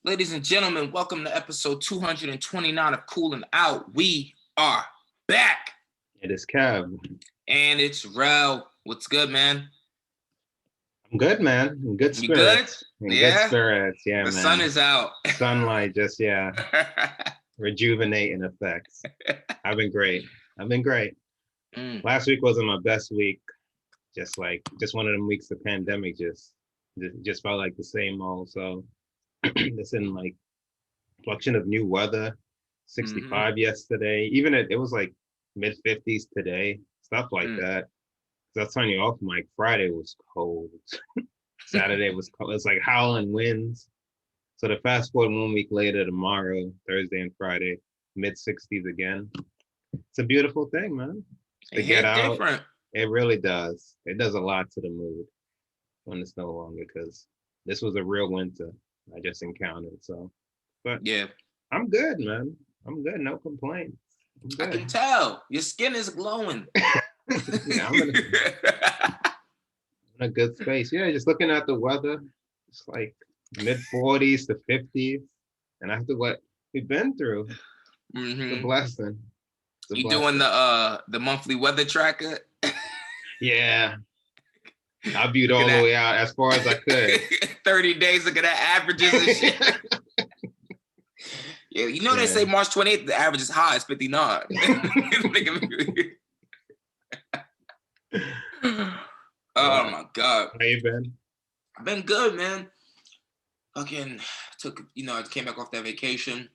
Ladies and gentlemen, welcome to episode 229 of Coolin Out. We are back. It is Kev. And it's Rel. What's good, man? I'm good, man. In good You good? spirits. Yeah? Good spirits. Yeah, the man. sun is out. Sunlight just, rejuvenating effects. I've been great. Last week wasn't my best week. Just one of them weeks of pandemic just felt like the same old. So it's in like fluctuation of new weather, 65 yesterday. Even it was like mid 50s today, stuff like that. So I was telling you off mic, Friday was cold. Saturday was cold. It's like howling winds. So to fast forward 1 week later, tomorrow, Thursday and Friday, mid 60s again. It's a beautiful thing, man. To get out. Different. It really does. It does a lot to the mood when it's no longer, because this was a real winter I just encountered. So, but yeah, I'm good, man. I'm good. No complaints. I can tell your skin is glowing. Yeah, I'm in a good space. Yeah, just looking at the weather, it's like mid 40s to 50s, and after what we've been through, it's a blessing. You doing the monthly weather tracker? Yeah. I viewed all the way out as far as I could. 30 days, look at that averages and shit. Yeah, you know they say March 28th, the average is high, it's 59. Oh my God. How you been? I've been good, man. I came back off that vacation.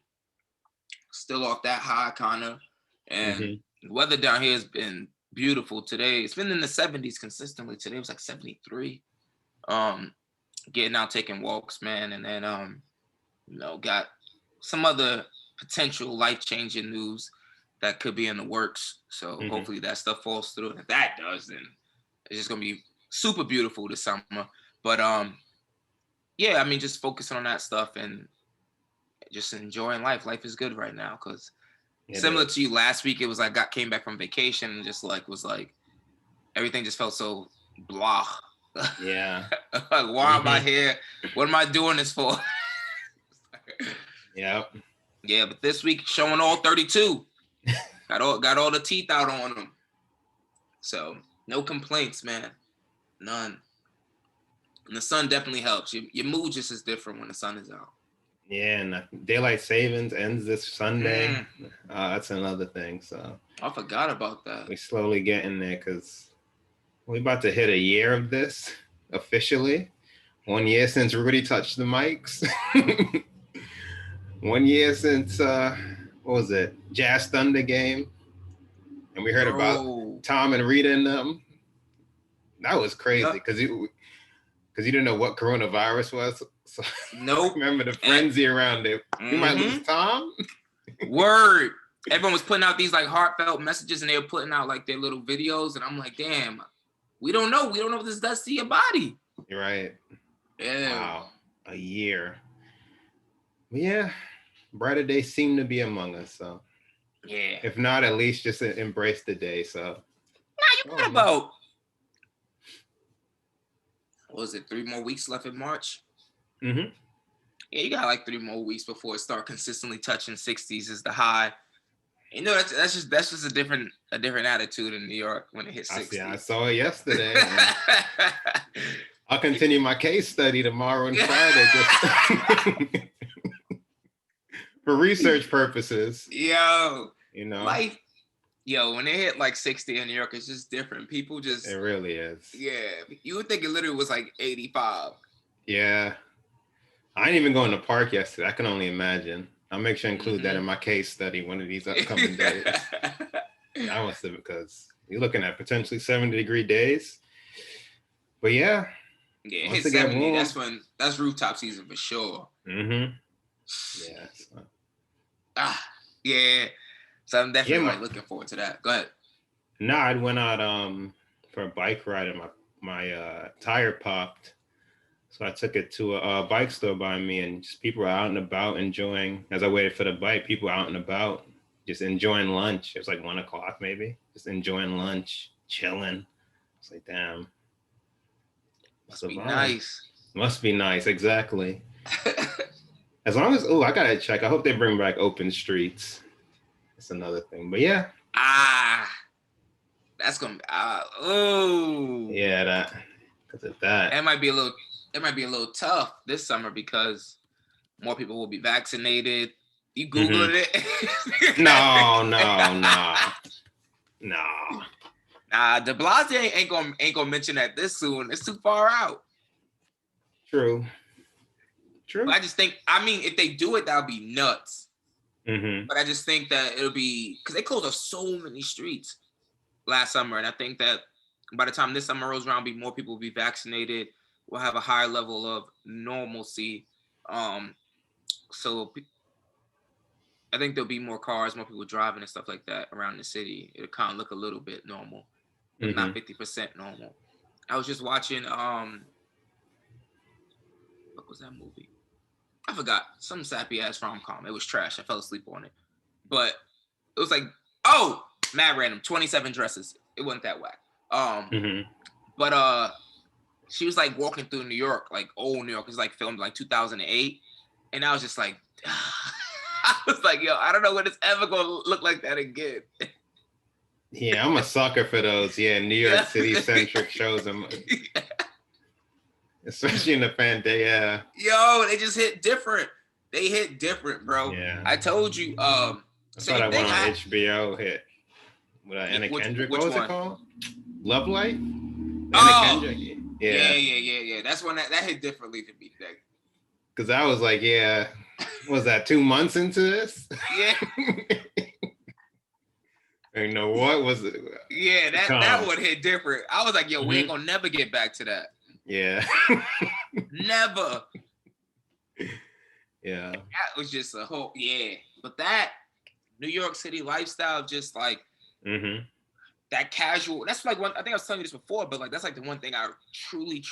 Still off that high, kind of. And the weather down here has been beautiful today. It's been in the 70s consistently. Today was like 73. Getting out, taking walks, man. And then, got some other potential life-changing news that could be in the works. So hopefully that stuff falls through. And if that does, then it's just going to be super beautiful this summer. But, just focusing on that stuff and just enjoying life. Life is good right now because similar to you last week, it was like came back from vacation and just was everything just felt so blah. Yeah. Like, why am I here? What am I doing this for? Yep. Yeah, but this week showing all 32. got all the teeth out on them. So no complaints, man. None. And the sun definitely helps. Your mood just is different when the sun is out. Yeah, and daylight savings ends this Sunday. That's another thing. So I forgot about that. We slowly getting there because we're about to hit a year of this officially. 1 year since Rudy touched the mics. 1 year since what was it? Jazz Thunder game, and we heard about Tom and Rita and them. That was crazy because you didn't know what coronavirus was. So nope. Remember the frenzy around it. You might lose Tom. Word. Everyone was putting out these like heartfelt messages, and they were putting out like their little videos, and I'm like, damn, we don't know. We don't know what this does to your body. You're right. Yeah. Wow. A year. Yeah. Brighter days seem to be among us. So yeah. If not, at least just embrace the day. So you got about, what was it, 3 more weeks left in March? Yeah, you got like 3 more weeks before it start consistently touching 60s is the high. You know, that's just a different attitude in New York when it hits 60. I saw it yesterday. I'll continue my case study tomorrow and Friday just for research purposes. Yo, you know, life. Yo, when they hit like 60 in New York, it's just different. People just... It really is. Yeah. You would think it literally was like 85. Yeah. I didn't even go in the park yesterday. I can only imagine. I'll make sure to include that in my case study one of these upcoming days. I must have, because you're looking at potentially 70-degree days. But yeah. Yeah, hit 70. That's rooftop season for sure. Yeah. Yeah. So I'm definitely looking forward to that. Go ahead. No, I went out for a bike ride and my tire popped. So I took it to a bike store by me, and just people were out and about enjoying, as I waited for the bike, people out and about just enjoying lunch. It was like 1 o'clock maybe, just enjoying lunch, chilling. It's like, damn. Must be nice. Must be nice, exactly. As long as, I gotta check. I hope they bring back open streets. That's another thing. But yeah. That's gonna be Yeah, because of that. It might be a little tough this summer because more people will be vaccinated. You Googled it? No. Nah, De Blasio ain't gonna mention that this soon. It's too far out. True. But I just think, if they do it, that'll be nuts. Mm-hmm. But I just think that it'll be, because they closed off so many streets last summer, and I think that by the time this summer rolls around, more people will be vaccinated. We'll have a higher level of normalcy. So I think there'll be more cars, more people driving and stuff like that around the city. It'll kind of look a little bit normal, if not 50% normal. I was just watching, what was that movie? I forgot. Some sappy ass rom-com. It was trash. I fell asleep on it. But it was like, mad random. 27 Dresses. It wasn't that whack. But she was like walking through New York, like old New York. It was like filmed like 2008. And I was just like, I was like, yo, I don't know when it's ever gonna look like that again. Yeah, I'm a sucker for those. Yeah, New York City centric shows. Especially in the fan day, yeah. Yo, they just hit different. They hit different, bro. Yeah. I told you. I thought I went on HBO hit. Anna Kendrick. What was it called? Love Light? Anna Kendrick. Yeah. That's one that hit differently to me. Because I was like, was that 2 months into this? Yeah. You know what was it? Yeah, that one hit different. I was like, yo, we ain't gonna never get back to that. Yeah. Never. Yeah. That was just a whole, But that New York City lifestyle, just like that casual, that's like one, I think I was telling you this before, but like that's like the one thing I truly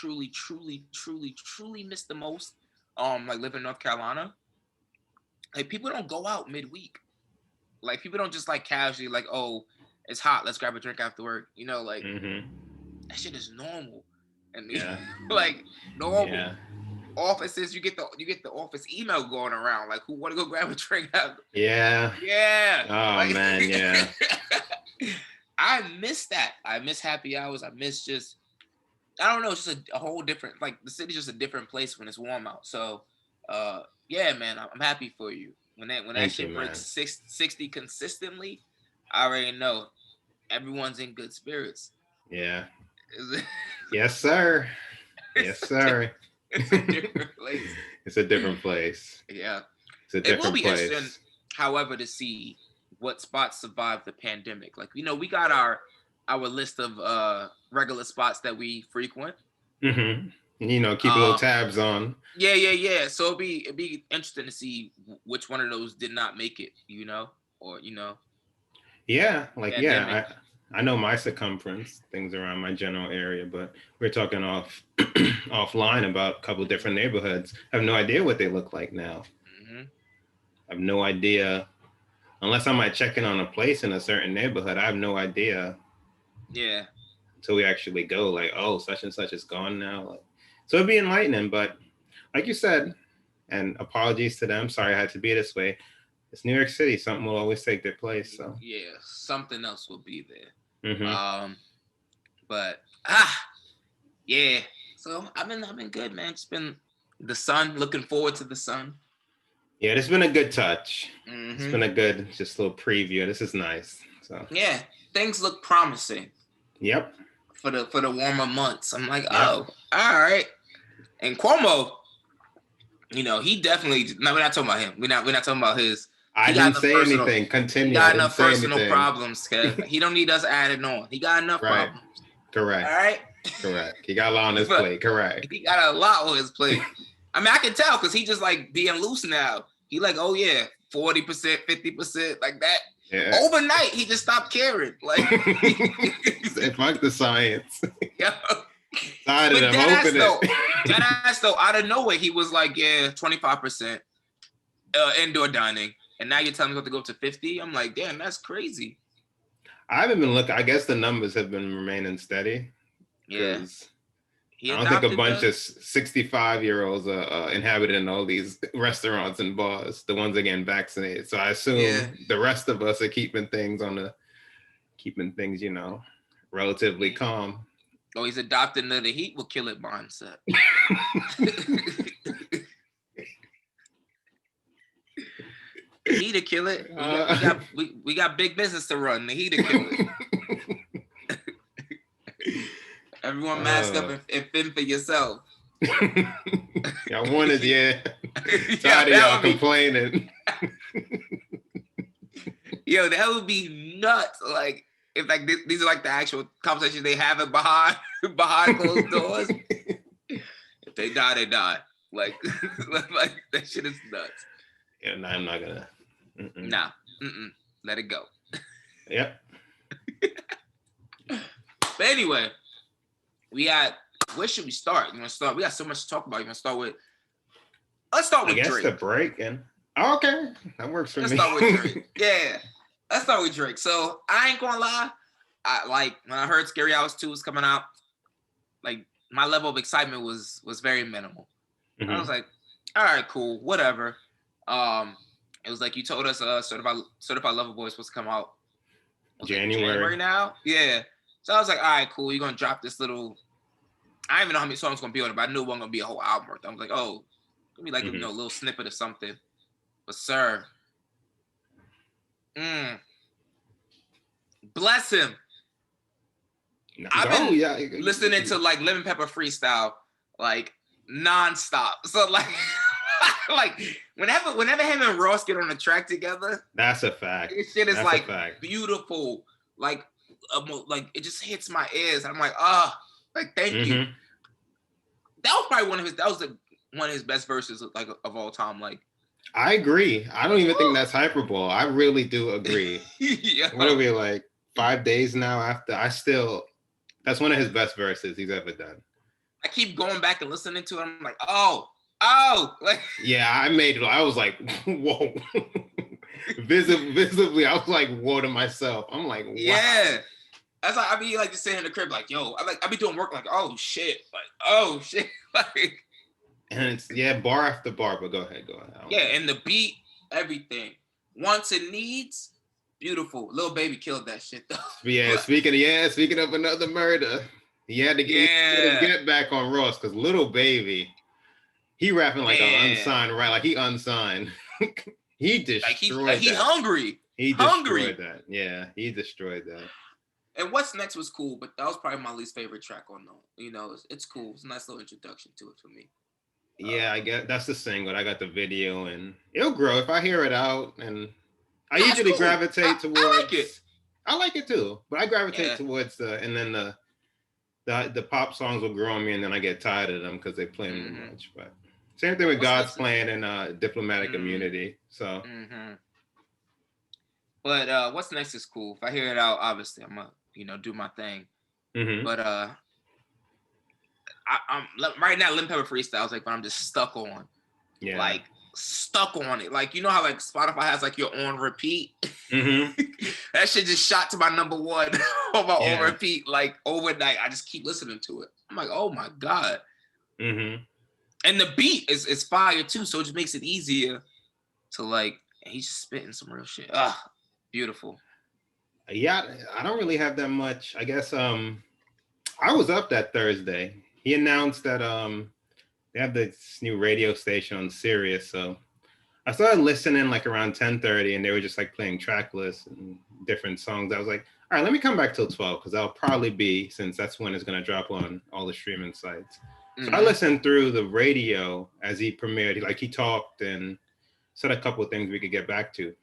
miss the most. Like living in North Carolina. Like people don't go out midweek. Like people don't just like casually like, oh, it's hot, let's grab a drink after work. You know, like that shit is normal. And like normal. Yeah. Offices, you get the office email going around, like who want to go grab a drink after? Yeah. Oh man, yeah. I miss that. I miss happy hours. I miss just, I don't know, it's just a whole different, like the city's just a different place when it's warm out. So yeah, man, I'm happy for you. When that shit breaks 60 consistently, I already know everyone's in good spirits. Yeah. Yes, sir. Yes, sir. It's a different place. It's a different place. Yeah. It's a different place. It will be interesting, however, to see what spots survive the pandemic. Like, we got our list of regular spots that we frequent. Mm-hmm. Keep a little tabs on. Yeah. So it'd be interesting to see which one of those did not make it, or. Yeah, like pandemic. I know my circumference, things around my general area, but we're talking offline about a couple of different neighborhoods. I have no idea what they look like now. I have no idea, unless I might check in on a place in a certain neighborhood. I have no idea. Yeah. Until we actually go, like, oh, such and such is gone now. Like, so it'd be enlightening, but like you said, and apologies to them, sorry I had to be this way. It's New York City. Something will always take their place. So yeah, something else will be there. But yeah. So I've been good, man. It's been the sun. Looking forward to the sun. Yeah, it's been a good touch. It's been a good, just little preview. This is nice. So yeah, things look promising. Yep. For the warmer months, I'm like, oh, all right. And Cuomo, he definitely. No, we're not talking about him. We're not talking about his. I didn't say anything. Continue. He got enough personal problems, Kev. He don't need us added on. He got enough problems. Correct. All right. Correct. He got a lot on his plate. Correct. He got a lot on his plate. I can tell because he just like being loose now. He like, oh yeah, 40%, 50%, like that. Yeah. Overnight, he just stopped caring. Like, he said, fuck the science. Yo. Dead ass though, out of nowhere, he was like, yeah, 25% indoor dining. And now you're telling me to go to 50? I'm like, damn, that's crazy. I haven't been looking. I guess the numbers have been remaining steady. Yeah. I don't think a bunch of 65-year-olds are inhabiting all these restaurants and bars, the ones that are getting vaccinated. So I assume the rest of us are keeping things, you know, relatively calm. Oh, he's adopting the heat will kill it mindset. Heat to kill it. We got big business to run. The heat to kill it. Everyone mask up and fend for yourself. Y'all wanted, tired of y'all complaining. Yo, that would be nuts. Like, if like these are like the actual conversations they have it behind closed doors. If they die, they die. Like that shit is nuts. Yeah, no, I'm not gonna. Nah, let it go. Yep. But anyway, where should we start? You want to start? We got so much to talk about. You want to start with? Let's start with Drake. I guess the break and okay, that works for me. Let's start with Drake. Yeah, let's start with Drake. So I ain't gonna lie, I like when I heard Scary Hours 2 was coming out, like my level of excitement was very minimal. Mm-hmm. I was like, all right, cool, whatever. It was like you told us Certified Lover Boy was supposed to come out January now. Yeah. So I was like, all right, cool. You're gonna drop this little. I don't even know how many songs gonna be on it, but I knew it wasn't gonna be a whole album worth. I was like, oh, gonna be like a little snippet of something. But sir, bless him. I've been listening to like Lemon Pepper Freestyle like nonstop. So like. Like whenever him and Ross get on the track together, that's a fact. This shit is like beautiful. Like it just hits my ears. I'm like, like thank you. That was probably one of his best verses like of all time. Like I agree. I don't even think that's hyperbole. I really do agree. Yeah. What are we like 5 days now after? That's one of his best verses he's ever done. I keep going back and listening to it. I'm like, like yeah, I was like, whoa. Visibly, I was like, whoa to myself. I'm like, wow. Yeah. That's like I be like just sitting in the crib, like, yo, I be doing work like, oh shit. Like and it's bar after bar, but go ahead. Yeah, and the beat, everything. Wants and needs, beautiful. Lil Baby killed that shit though. Yeah, speaking of another murder, he had to get back on Ross because Lil Baby. He rapping like an unsigned, right? Like he unsigned. He destroyed that. He hungry. He destroyed that. Yeah, he destroyed that. And What's Next was cool, but that was probably my least favorite track on the. You know, it's cool. It's a nice little introduction to it for me. Yeah, I get that's the single. I got the video, and it'll grow if I hear it out. And I usually gravitate towards. I like it. I like it too, but I gravitate towards and then the pop songs will grow on me, and then I get tired of them because they play them too much. But same thing with God's Plan and Diplomatic Immunity. So, but What's Next is cool. If I hear it out, obviously I'm gonna do my thing. But I'm right now Lemon Pepper Freestyle is like, but I'm just stuck on, like stuck on it. Like you know how like Spotify has like your on repeat. That shit just shot to my number one on my on repeat like overnight. I just keep listening to it. I'm like, oh my god. And the beat is fire too, so it just makes it easier to like. He's just spitting some real shit. Beautiful. Yeah, I don't really have that much. I guess I was up that Thursday. He announced that they have this new radio station on Sirius, so I started listening like around 10:30, and they were just like playing track lists and different songs. I was like, all right, let me come back till 12 because I'll probably be, since that's when it's gonna drop on all the streaming sites. So I listened through the radio as he premiered. He talked and said a couple of things we could get back to.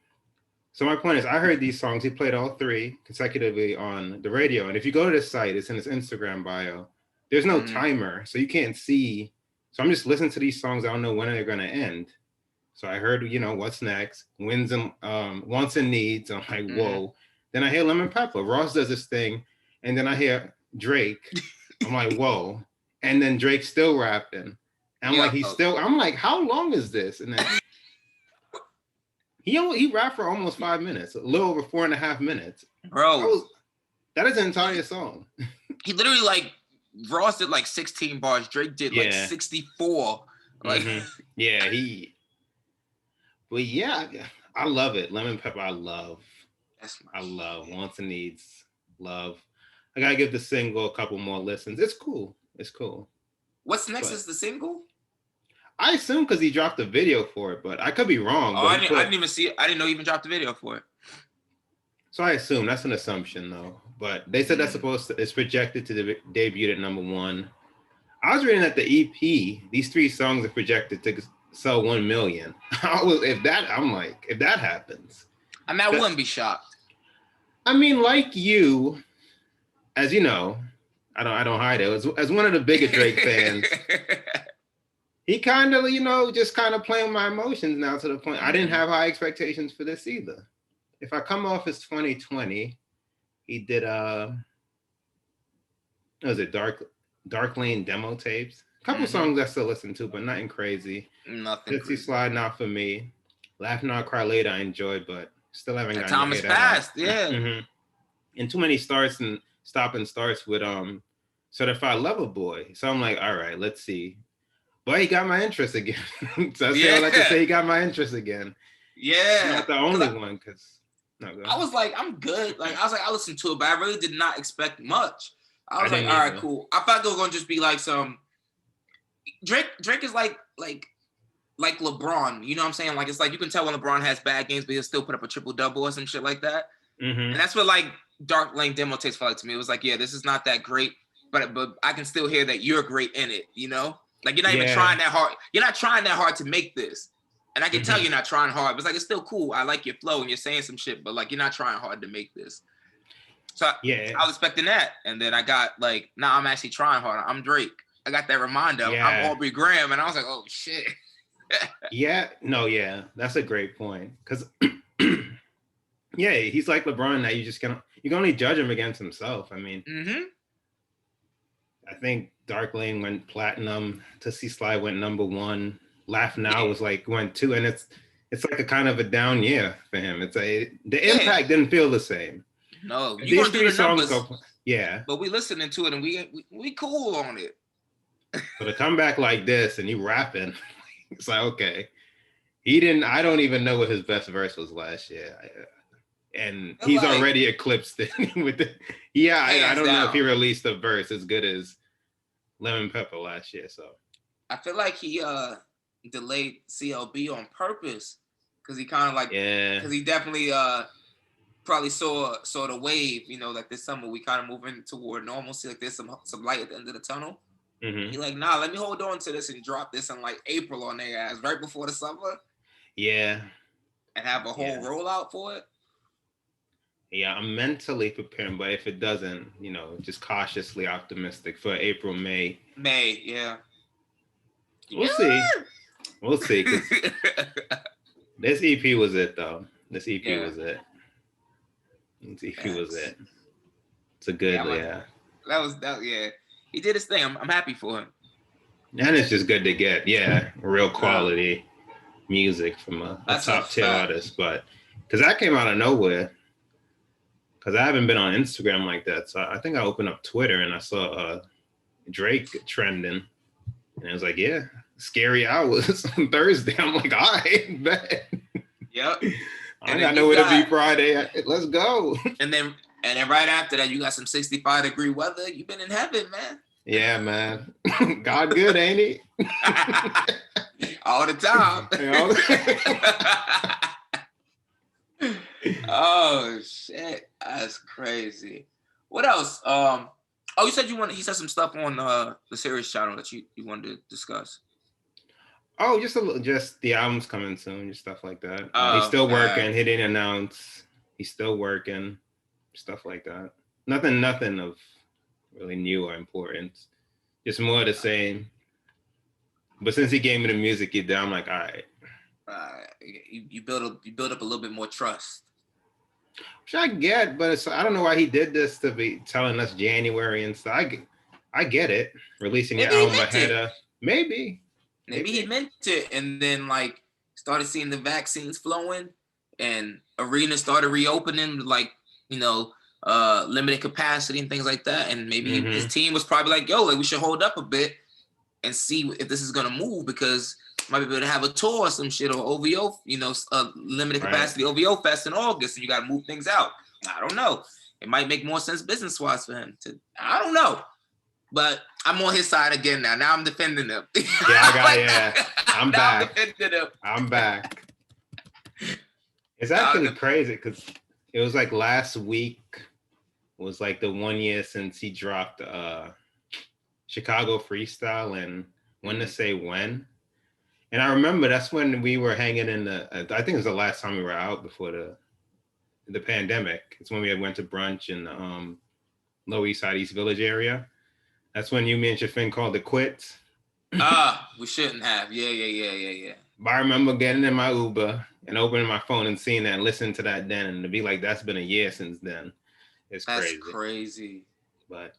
So my point is, I heard these songs. He played all three consecutively on the radio. And if you go to this site, it's in his Instagram bio. There's no timer, so you can't see. So I'm just listening to these songs. I don't know when they're going to end. So I heard, What's Next, Wins and Wants and Needs. I'm like, whoa. Then I hear Lemon Pepper. Ross does this thing. And then I hear Drake. I'm like, whoa. And then Drake's still rapping. And I'm like, how long is this? And then he rapped for almost 5 minutes, a little over 4.5 minutes. Bro. That is an entire song. He literally Ross did like 16 bars. Drake did like 64. Like, yeah, but yeah, I love it. Lemon Pepper, I love. I love. Wants and Needs, love. I gotta give the single a couple more listens. It's cool. What's next is the single? I assume because he dropped a video for it, but I could be wrong. Oh, I didn't even see it. I didn't know he even dropped a video for it. So I assume that's an assumption, though. But they said it's projected to debut at number 1. I was reading that the EP, these 3 songs are projected to sell 1 million. If that happens, I mean, I wouldn't be shocked. I mean, like you, as you know, I don't hide it. As one of the bigger Drake fans, he kind of, just kind of playing my emotions now to the point. I didn't have high expectations for this either. If I come off his 2020, he did what was it, Dark Lane demo tapes? A couple songs I still listen to, but nothing crazy. Nothing. Tootsie Slide, not for me. Laugh Now, Cry Later, I enjoyed, but still haven't gotten Time has passed, yeah. And too many starts and stop and starts with Certified Lover Boy. So I'm like, all right, let's see. But he got my interest again. So I say all I can say, he got my interest again. Yeah. Not the only one, because I was like, I'm good. Like, I listened to it, but I really did not expect much. I was like, all right, cool. I thought it was gonna just be like some Drake is like LeBron. You know what I'm saying? Like, it's like you can tell when LeBron has bad games, but he'll still put up a triple-double or some shit like that. And that's what like Dark Lane demo takes felt like to me. It was like, yeah, this is not that great, but I can still hear that you're great in it, Like, you're not even trying that hard. You're not trying that hard to make this. And I can tell you're not trying hard. But it's like, it's still cool. I like your flow and you're saying some shit, but like, you're not trying hard to make this. So I was expecting that. And then I got like, I'm actually trying hard. I'm Drake. I got that reminder. I'm Aubrey Graham. And I was like, oh shit. That's a great point. Because he's like LeBron now. You can only judge him against himself. I mean, I think Dark Lane went platinum. Tootsie Slide went number 1. Laugh Now was like went 2, and it's like a kind of a down year for him. The impact didn't feel the same. No, you gonna do the numbers. But we listening to it and we cool on it. But to come back like this and he rapping, it's like, okay. I don't even know what his best verse was last year. And he's like, already eclipsed it with the I don't know if he released a verse as good as Lemon Pepper last year. So I feel like he delayed CLB on purpose because he kind of like because he definitely probably saw the wave, like this summer we kind of moving toward normalcy, like there's some light at the end of the tunnel. He like, nah, let me hold on to this and drop this in like April on their ass right before the summer. And have a whole rollout for it. I'm mentally preparing, but if it doesn't, just cautiously optimistic for April, May. We'll see. We'll see. This EP was it, though. This EP was it. Was it. It's a good, That was. He did his thing. I'm happy for him. And it's just good to get, real quality music from a top tier artist. But because that came out of nowhere. Because I haven't been on Instagram like that. So I think I opened up Twitter and I saw Drake trending. And I was like, Scary Hours on Thursday. I'm like, all right, bet. Yep. I got nowhere to be Friday. Let's go. And then right after that, you got some 65-degree weather. You've been in heaven, man. Yeah, man. God good, ain't he? All the time. Oh shit, that's crazy. What else? You said he said some stuff on the series channel that you wanted to discuss. Oh, just the album's coming soon, just stuff like that. He's still working. He didn't announce. He's still working, stuff like that. Nothing of really new or important. Just more of the same. But since he gave me the music he did, I'm like, all right. You build up a little bit more trust. Which I get, but I don't know why he did this to be telling us January and stuff. I get it. Releasing your album ahead of maybe he meant it, and then like started seeing the vaccines flowing and arenas started reopening, like limited capacity and things like that. And maybe his team was probably like, yo, like we should hold up a bit and see if this is gonna move, because might be able to have a tour or some shit, or OVO, limited capacity OVO Fest in August, and you gotta move things out. I don't know. It might make more sense business-wise for him to. I don't know. But I'm on his side again now. Now I'm defending him. I'm back. I'm back. It's actually crazy because it was like last week was like the 1 year since he dropped Chicago Freestyle and When to Say When. And I remember that's when we were hanging in I think it was the last time we were out before the pandemic. It's when we went to brunch in the Lower East Side, East Village area. That's when you, me, and Shafin called it quits. We shouldn't have. Yeah. But I remember getting in my Uber and opening my phone and seeing that and listening to that then, and to be like, that's been a year since then. That's crazy. But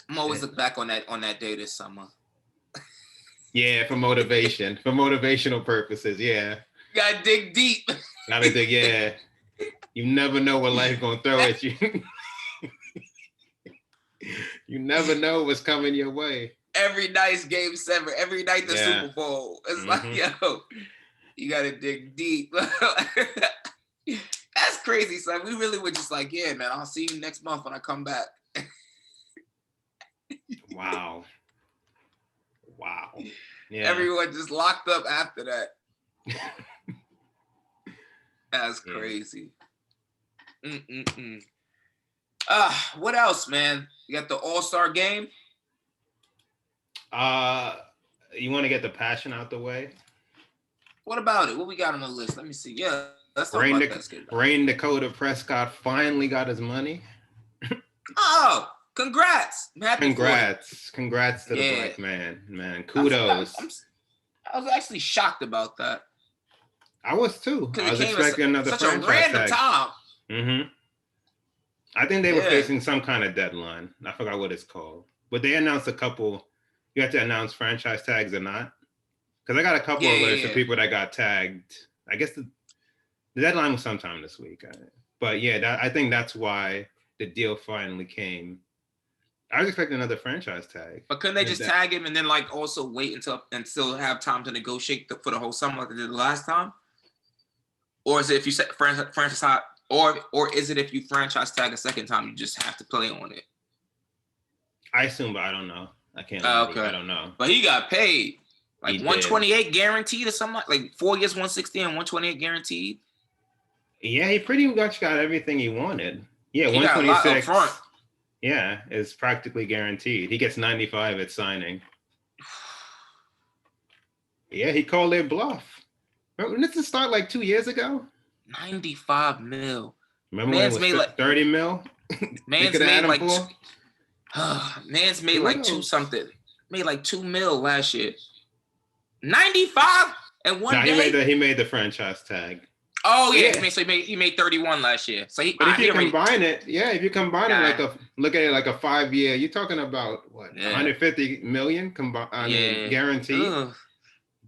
I'm always look back on that day this summer. Yeah, for motivation, for motivational purposes. Yeah. You gotta dig deep. Gotta dig. Yeah. You never know what life's gonna throw at you. You never know what's coming your way. Every night's Game 7. Every night the Super Bowl. It's like, yo, you gotta dig deep. That's crazy, son. We really were just like, yeah, man, I'll see you next month when I come back. Wow. Yeah. Everyone just locked up after that. That's crazy. What else, man? You got the All-Star game? You want to get the passion out the way? What about it? What we got on the list? Let me see. Yeah, let's talk about that. Rain Dakota Prescott finally got his money. Oh, congrats. I'm happy Congrats to the black man. Man, kudos. I was actually shocked about that. I was too. I was expecting another such franchise a random tag. time. I think they were facing some kind of deadline. I forgot what it's called. But they announced a couple. You have to announce franchise tags or not. Because I got a couple of alerts of people that got tagged. I guess the deadline was sometime this week. But yeah, I think that's why the deal finally came. I was expecting another franchise tag. But couldn't they just tag him and then like also wait and still have time to negotiate for the whole summer like they did the last time? Or is it if you set franchise tag, or is it if you franchise tag a second time, you just have to play on it? I assume, but I don't know. I can't. Okay. I don't know. But he got paid like 128 guaranteed or something, like 4 years, 160 and 128 guaranteed. Yeah, he pretty much got everything he wanted. Yeah, 126. Yeah, it's practically guaranteed. He gets 95 at signing. Yeah, he called their bluff. Remember, didn't this start like 2 years ago? 95 mil. Remember when it was made like 30 mil? Man's made like man's made like two something. Made like 2 mil last year. 95 and one day. He made the franchise tag. Oh yeah. So he made 31 last year. So if you combine it like look at it like a 5 year, you're talking about what 150 million guaranteed. Ugh.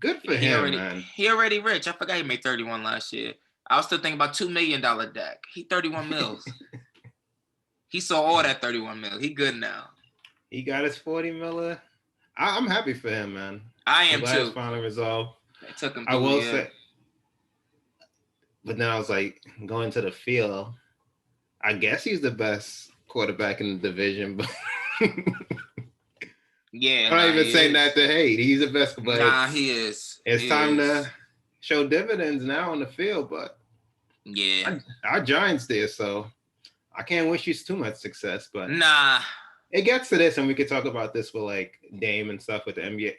Good for him, man. He already rich. I forgot he made 31 last year. I was still thinking about $2 million deck. He 31 mils. He saw all that 31 mil. He good now. He got his 40 miller. I'm happy for him, man. I am too. It's finally resolved. It took him. I will say, but then I was like, going to the field, I guess he's the best quarterback in the division, but yeah, I'm not even saying that to hate. He's the best, but he is. It's time to show dividends now on the field, but our Giants there, so I can't wish you too much success, but it gets to this, and we could talk about this with like Dame and stuff with the NBA.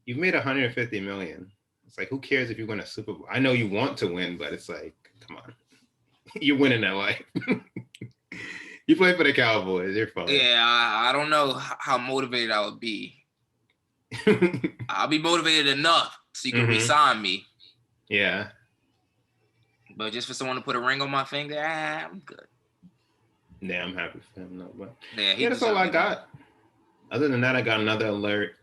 You've made 150 million. It's like, who cares if you win a Super Bowl? I know you want to win, but it's like, come on, you're winning that life. You play for the Cowboys. You're fine. Yeah, I don't know how motivated I would be. I'll be motivated enough so you can re-sign me. Yeah. But just for someone to put a ring on my finger, I'm good. Yeah, I'm happy for him. No, but that's all I got. Other than that, I got another alert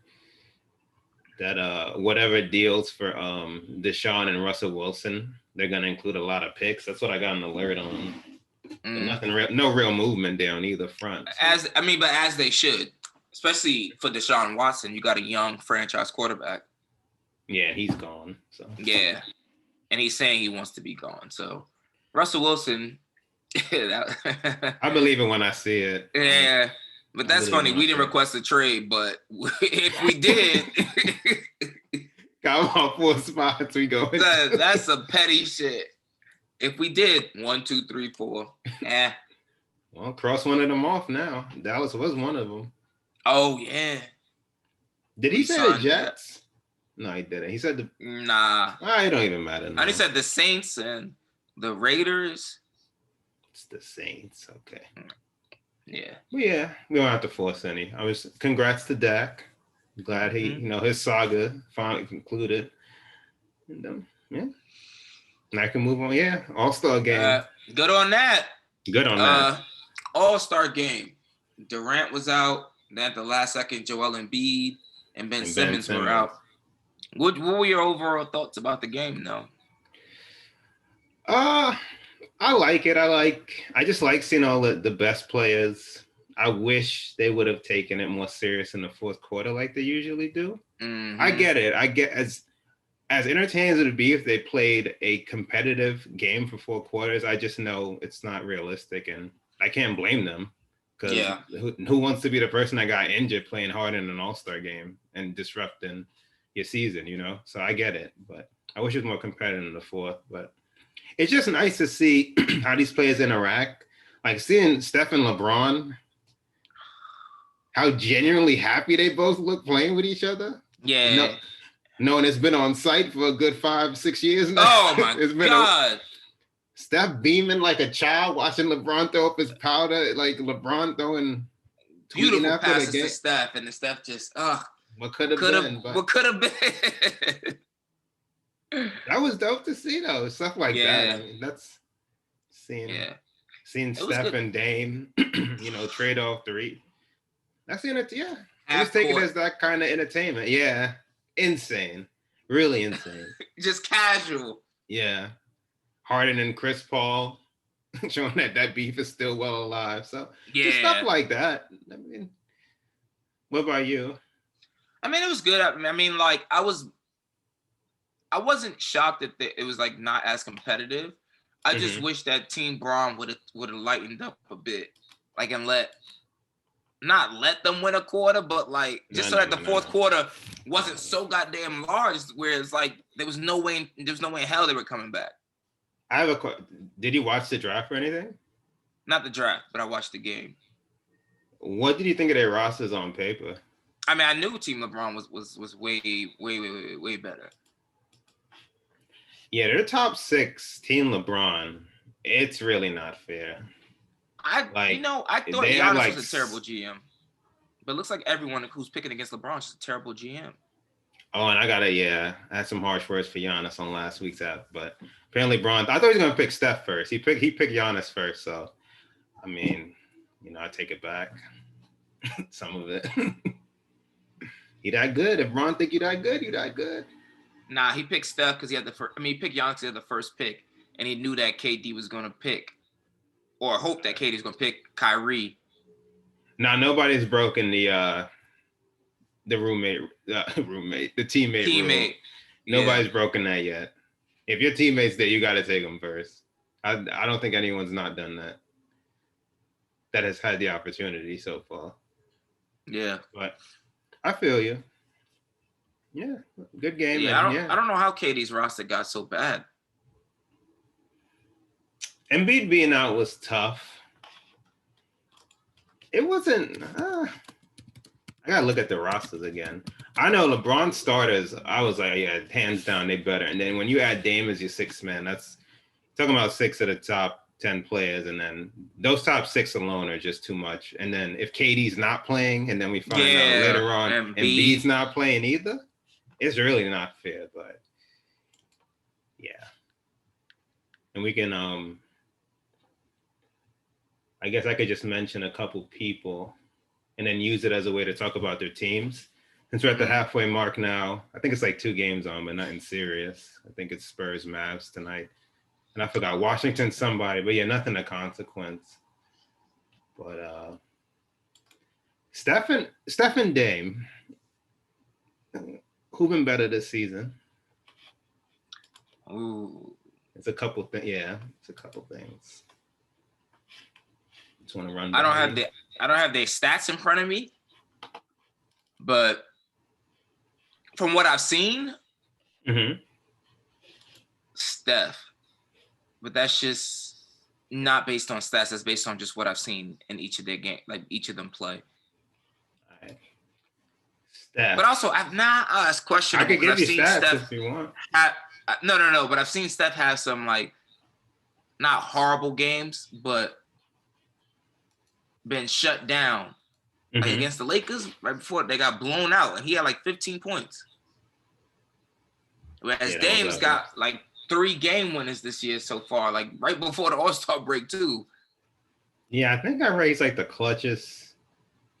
that whatever deals for Deshaun and Russell Wilson, they're gonna include a lot of picks. That's what I got an alert on. Nothing real, no real movement there on either front. So. But as they should, especially for Deshaun Watson, you got a young franchise quarterback. Yeah, he's gone. So yeah, and he's saying he wants to be gone. So Russell Wilson, I believe it when I see it. Yeah, but that's funny. We didn't request a trade, but if we did, come on, 4 spots we go. That's a petty shit. If we did 1, 2, 3, 4, Well, cross one of them off now. Dallas was one of them. Oh yeah. Did he say the Jets? No, he didn't. He said Nah. It don't even matter. I just said the Saints and the Raiders. It's the Saints. Okay. Yeah. Well, yeah, we don't have to force any. Congrats to Dak. Glad he, his saga finally concluded. And yeah. And I can move on. Yeah, All-Star game. Good on that. Good on that. All-Star game. Durant was out. Then at the last second, Joel Embiid and Ben Simmons were out. What were your overall thoughts about the game, though? I like it. I just like seeing all the best players. I wish they would have taken it more serious in the fourth quarter like they usually do. Mm-hmm. I get it. I get as entertaining as it would be if they played a competitive game for 4 quarters. I just know it's not realistic, and I can't blame them because who wants to be the person that got injured playing hard in an All-Star game and disrupting your season, So I get it, but I wish it was more competitive in the fourth. But it's just nice to see how these players interact. Like seeing Steph and LeBron, how genuinely happy they both look playing with each other. Yeah. Knowing it's been on site for a good 5-6 years now. Oh my God. Steph beaming like a child watching LeBron throw up his powder, like LeBron throwing beautiful passes to Steph, and the Steph just what could have been. What could have been. That was dope to see though. Stuff like that. I mean, that's seeing Steph and Dame, trade off 3. That's it. Yeah. Just take it as that kind of entertainment. Yeah. Insane. Really insane. Just casual. Yeah. Harden and Chris Paul showing that beef is still well alive. So just stuff like that. I mean, what about you? I mean, it was good. I mean, like I wasn't shocked that it was like not as competitive. I just wish that Team Braun would have lightened up a bit, like, and not let them win a quarter, but like just so that the fourth quarter wasn't so goddamn large, where it's like there was no way in hell they were coming back. I have a question. Did you watch the draft or anything? Not the draft, but I watched the game. What did you think of their rosters on paper? I mean, I knew Team LeBron was way better. Yeah, they're top 6, Team LeBron. It's really not fair. I thought Giannis was a terrible GM, but it looks like everyone who's picking against LeBron is a terrible GM. Oh, and I had some harsh words for Giannis on last week's app, but apparently Braun, I thought he was going to pick Steph first. He picked Giannis first, so I mean, I take it back. Some of it. He that good. If Braun think you that good, you that good. Nah, he picked Steph because he had he picked Giannis because he had the first pick, and he knew that KD was going to pick, or hope that KD was going to pick Kyrie. Now, nobody's broken the teammate rule. Nobody's broken that yet. If your teammate's there, you got to take them first. I don't think anyone's not done that. That has had the opportunity so far. Yeah, but I feel you. Yeah, good game. Yeah, I don't know how KD's roster got so bad. Embiid being out was tough. It wasn't. I gotta look at the rosters again. I know LeBron starters. I was like, yeah, hands down, they better. And then when you add Dame as your 6th man, that's talking about 6 of the top 10 players, and then those top 6 alone are just too much. And then if KD's not playing, and then we find out later on Embiid's not playing either, it's really not fair. But yeah, and we can. I guess I could just mention a couple people and then use it as a way to talk about their teams. Since we're at the halfway mark now, I think it's like 2 games on, but nothing serious. I think it's Spurs Mavs tonight. and I forgot Washington somebody, but yeah, nothing of consequence. But Steph and Dame, who been better this season? Ooh. It's a couple things. Yeah, it's a couple things. Just want to run. I don't have their stats in front of me, but from what I've seen, Steph. But that's just not based on stats. That's based on just what I've seen in each of their games, like each of them play. All right. Steph. But also, it's questionable. I could give you stats Steph if you want. No. But I've seen Steph have some like not horrible games, but been shut down. Like against the Lakers right before they got blown out, and he had like 15 points. Whereas Dame's got like 3 game winners this year so far, like right before the All-Star break too. Yeah, I think I raised like the clutches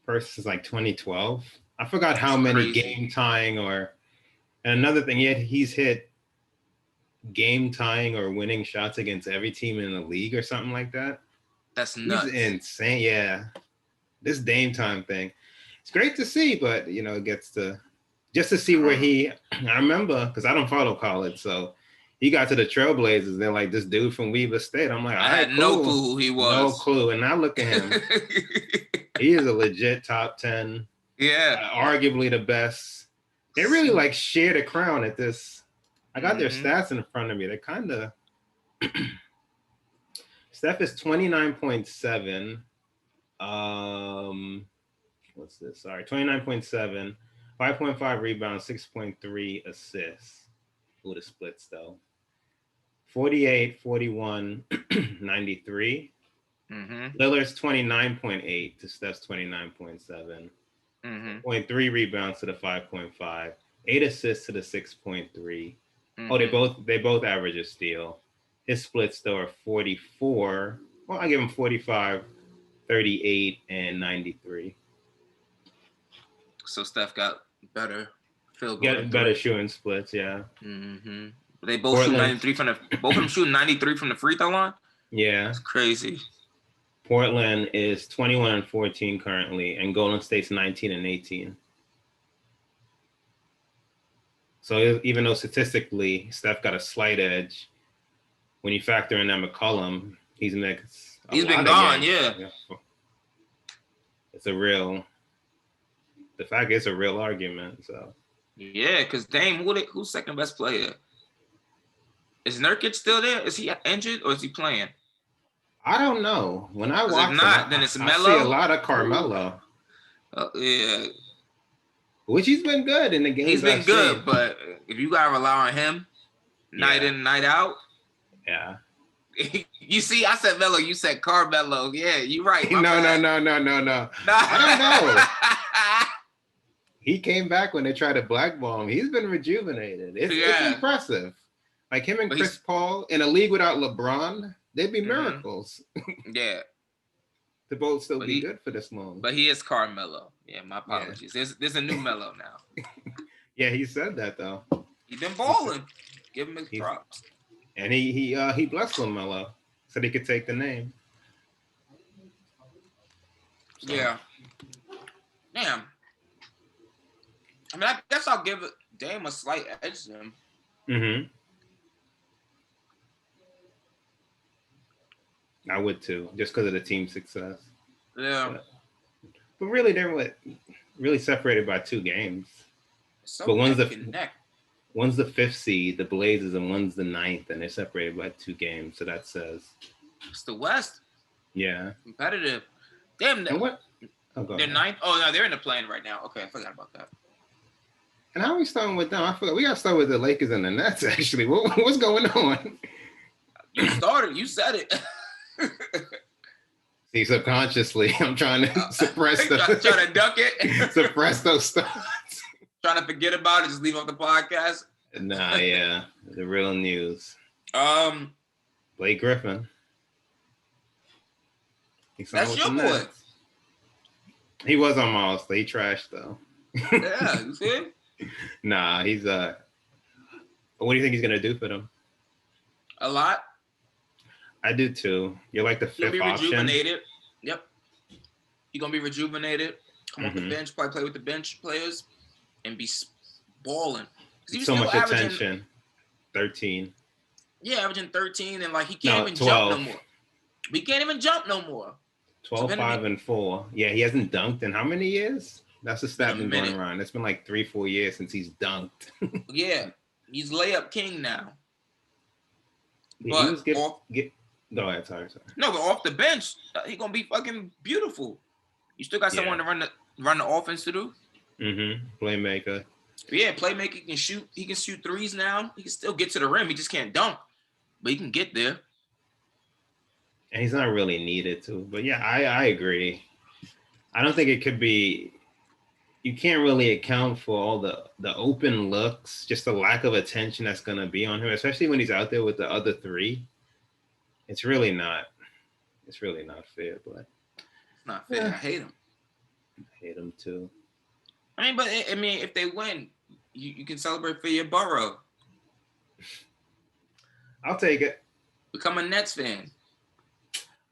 versus like 2012. I forgot how many game tying and another thing, he's hit game tying or winning shots against every team in the league or something like that. That's nuts. He's insane. Yeah. This Dame time thing. It's great to see, but it gets to just to see where I remember, because I don't follow college, so he got to the Trailblazers. They're like, this dude from Weber State. I'm like, I had no clue who he was. No clue. And now look at him. He is a legit top 10. Yeah. Arguably the best. They really like share the crown at this. I got their stats in front of me. They kind of. Steph is 29.7. What's this? Sorry, 29.7, 5.5 rebounds, 6.3 assists. Ooh, the splits though. 48, 41, 93. Lillard's 29.8 to Steph's 29.7. 0.3 rebounds to the 5.5. 8 assists to the 6.3. Oh, they both average a steal. His splits though are 44. Well, I give him 45, 38, and 93. So Steph got better field goal. Get better shooting splits, yeah. They both shoot 93 both of them shooting 93 from the free throw line? Yeah. It's crazy. Portland is 21-14 currently, and Golden State's 19-18. So even though statistically Steph got a slight edge, when you factor in that McCollum, he's mixed. He's been gone, yeah. It's the fact is a real argument. So yeah, because Dame, who's second best player? Is Nurkic still there? Is he injured or is he playing? I don't know. When I watch then it's Melo. I see a lot of Carmelo. Yeah. Which he's been good in the game. He's been good, but if you gotta rely on him night in, night out. Yeah. You see, I said Melo, you said Carmelo. Yeah, you're right. No. I don't know. He came back when they tried to blackball him. He's been rejuvenated. It's impressive. Like him and Chris Paul in a league without LeBron, they'd be miracles. Yeah. To both still be good for this long. But he is Carmelo. Yeah, my apologies. Yeah. There's a new Melo now. Yeah, he said that though. He's been balling. Give him his props. And he blessed LaMelo so they could take the name. So. Yeah. Damn. I mean, I guess I'll give Dame a slight edge to him. I would too, just because of the team success. Yeah. But really, they're really separated by 2 games. So but one's the 5th seed, the Blazers, and one's the 9th, and they're separated by 2 games. So that says it's the West. Yeah. Competitive. Damn. What? They're 9th. Oh no, they're in the play-in right now. Okay, I forgot about that. And how are we starting with them? I forgot. We got to start with the Lakers and the Nets. Actually, what's going on? You started. You said it. See, subconsciously, I'm trying to suppress trying to duck it. Suppress those thoughts. Trying to forget about it, just leave off the podcast. Nah, yeah, the real news. Blake Griffin. That's your boy. He was on my list. He trashed though. Yeah, you see? Nah, he's what do you think he's gonna do for them? A lot. I do too. You're like the fifth option. Rejuvenated. Yep. You're gonna be rejuvenated. Come off the bench, probably play with the bench players, and be balling. So much attention. 13. Yeah, averaging 13, and like he can't even jump no more. He can't even jump no more. 12, 5, and 4. Yeah, he hasn't dunked in how many years? That's the stat been going around. It's been like 3-4 years since he's dunked. Yeah, he's layup king now. Yeah, but go ahead, sorry. No, but off the bench, he gonna be fucking beautiful. You still got someone to run the offense to do. Playmaker. Yeah, playmaker. He can shoot. He can shoot threes now. He can still get to the rim. He just can't dunk, but he can get there. And he's not really needed to. But yeah, I agree. I don't think it could be. You can't really account for all the open looks, just the lack of attention that's going to be on him, especially when he's out there with the other three. It's really not fair, but it's not fair. I hate him. I hate him too. But if they win, you can celebrate for your borough. I'll take it. Become a Nets fan.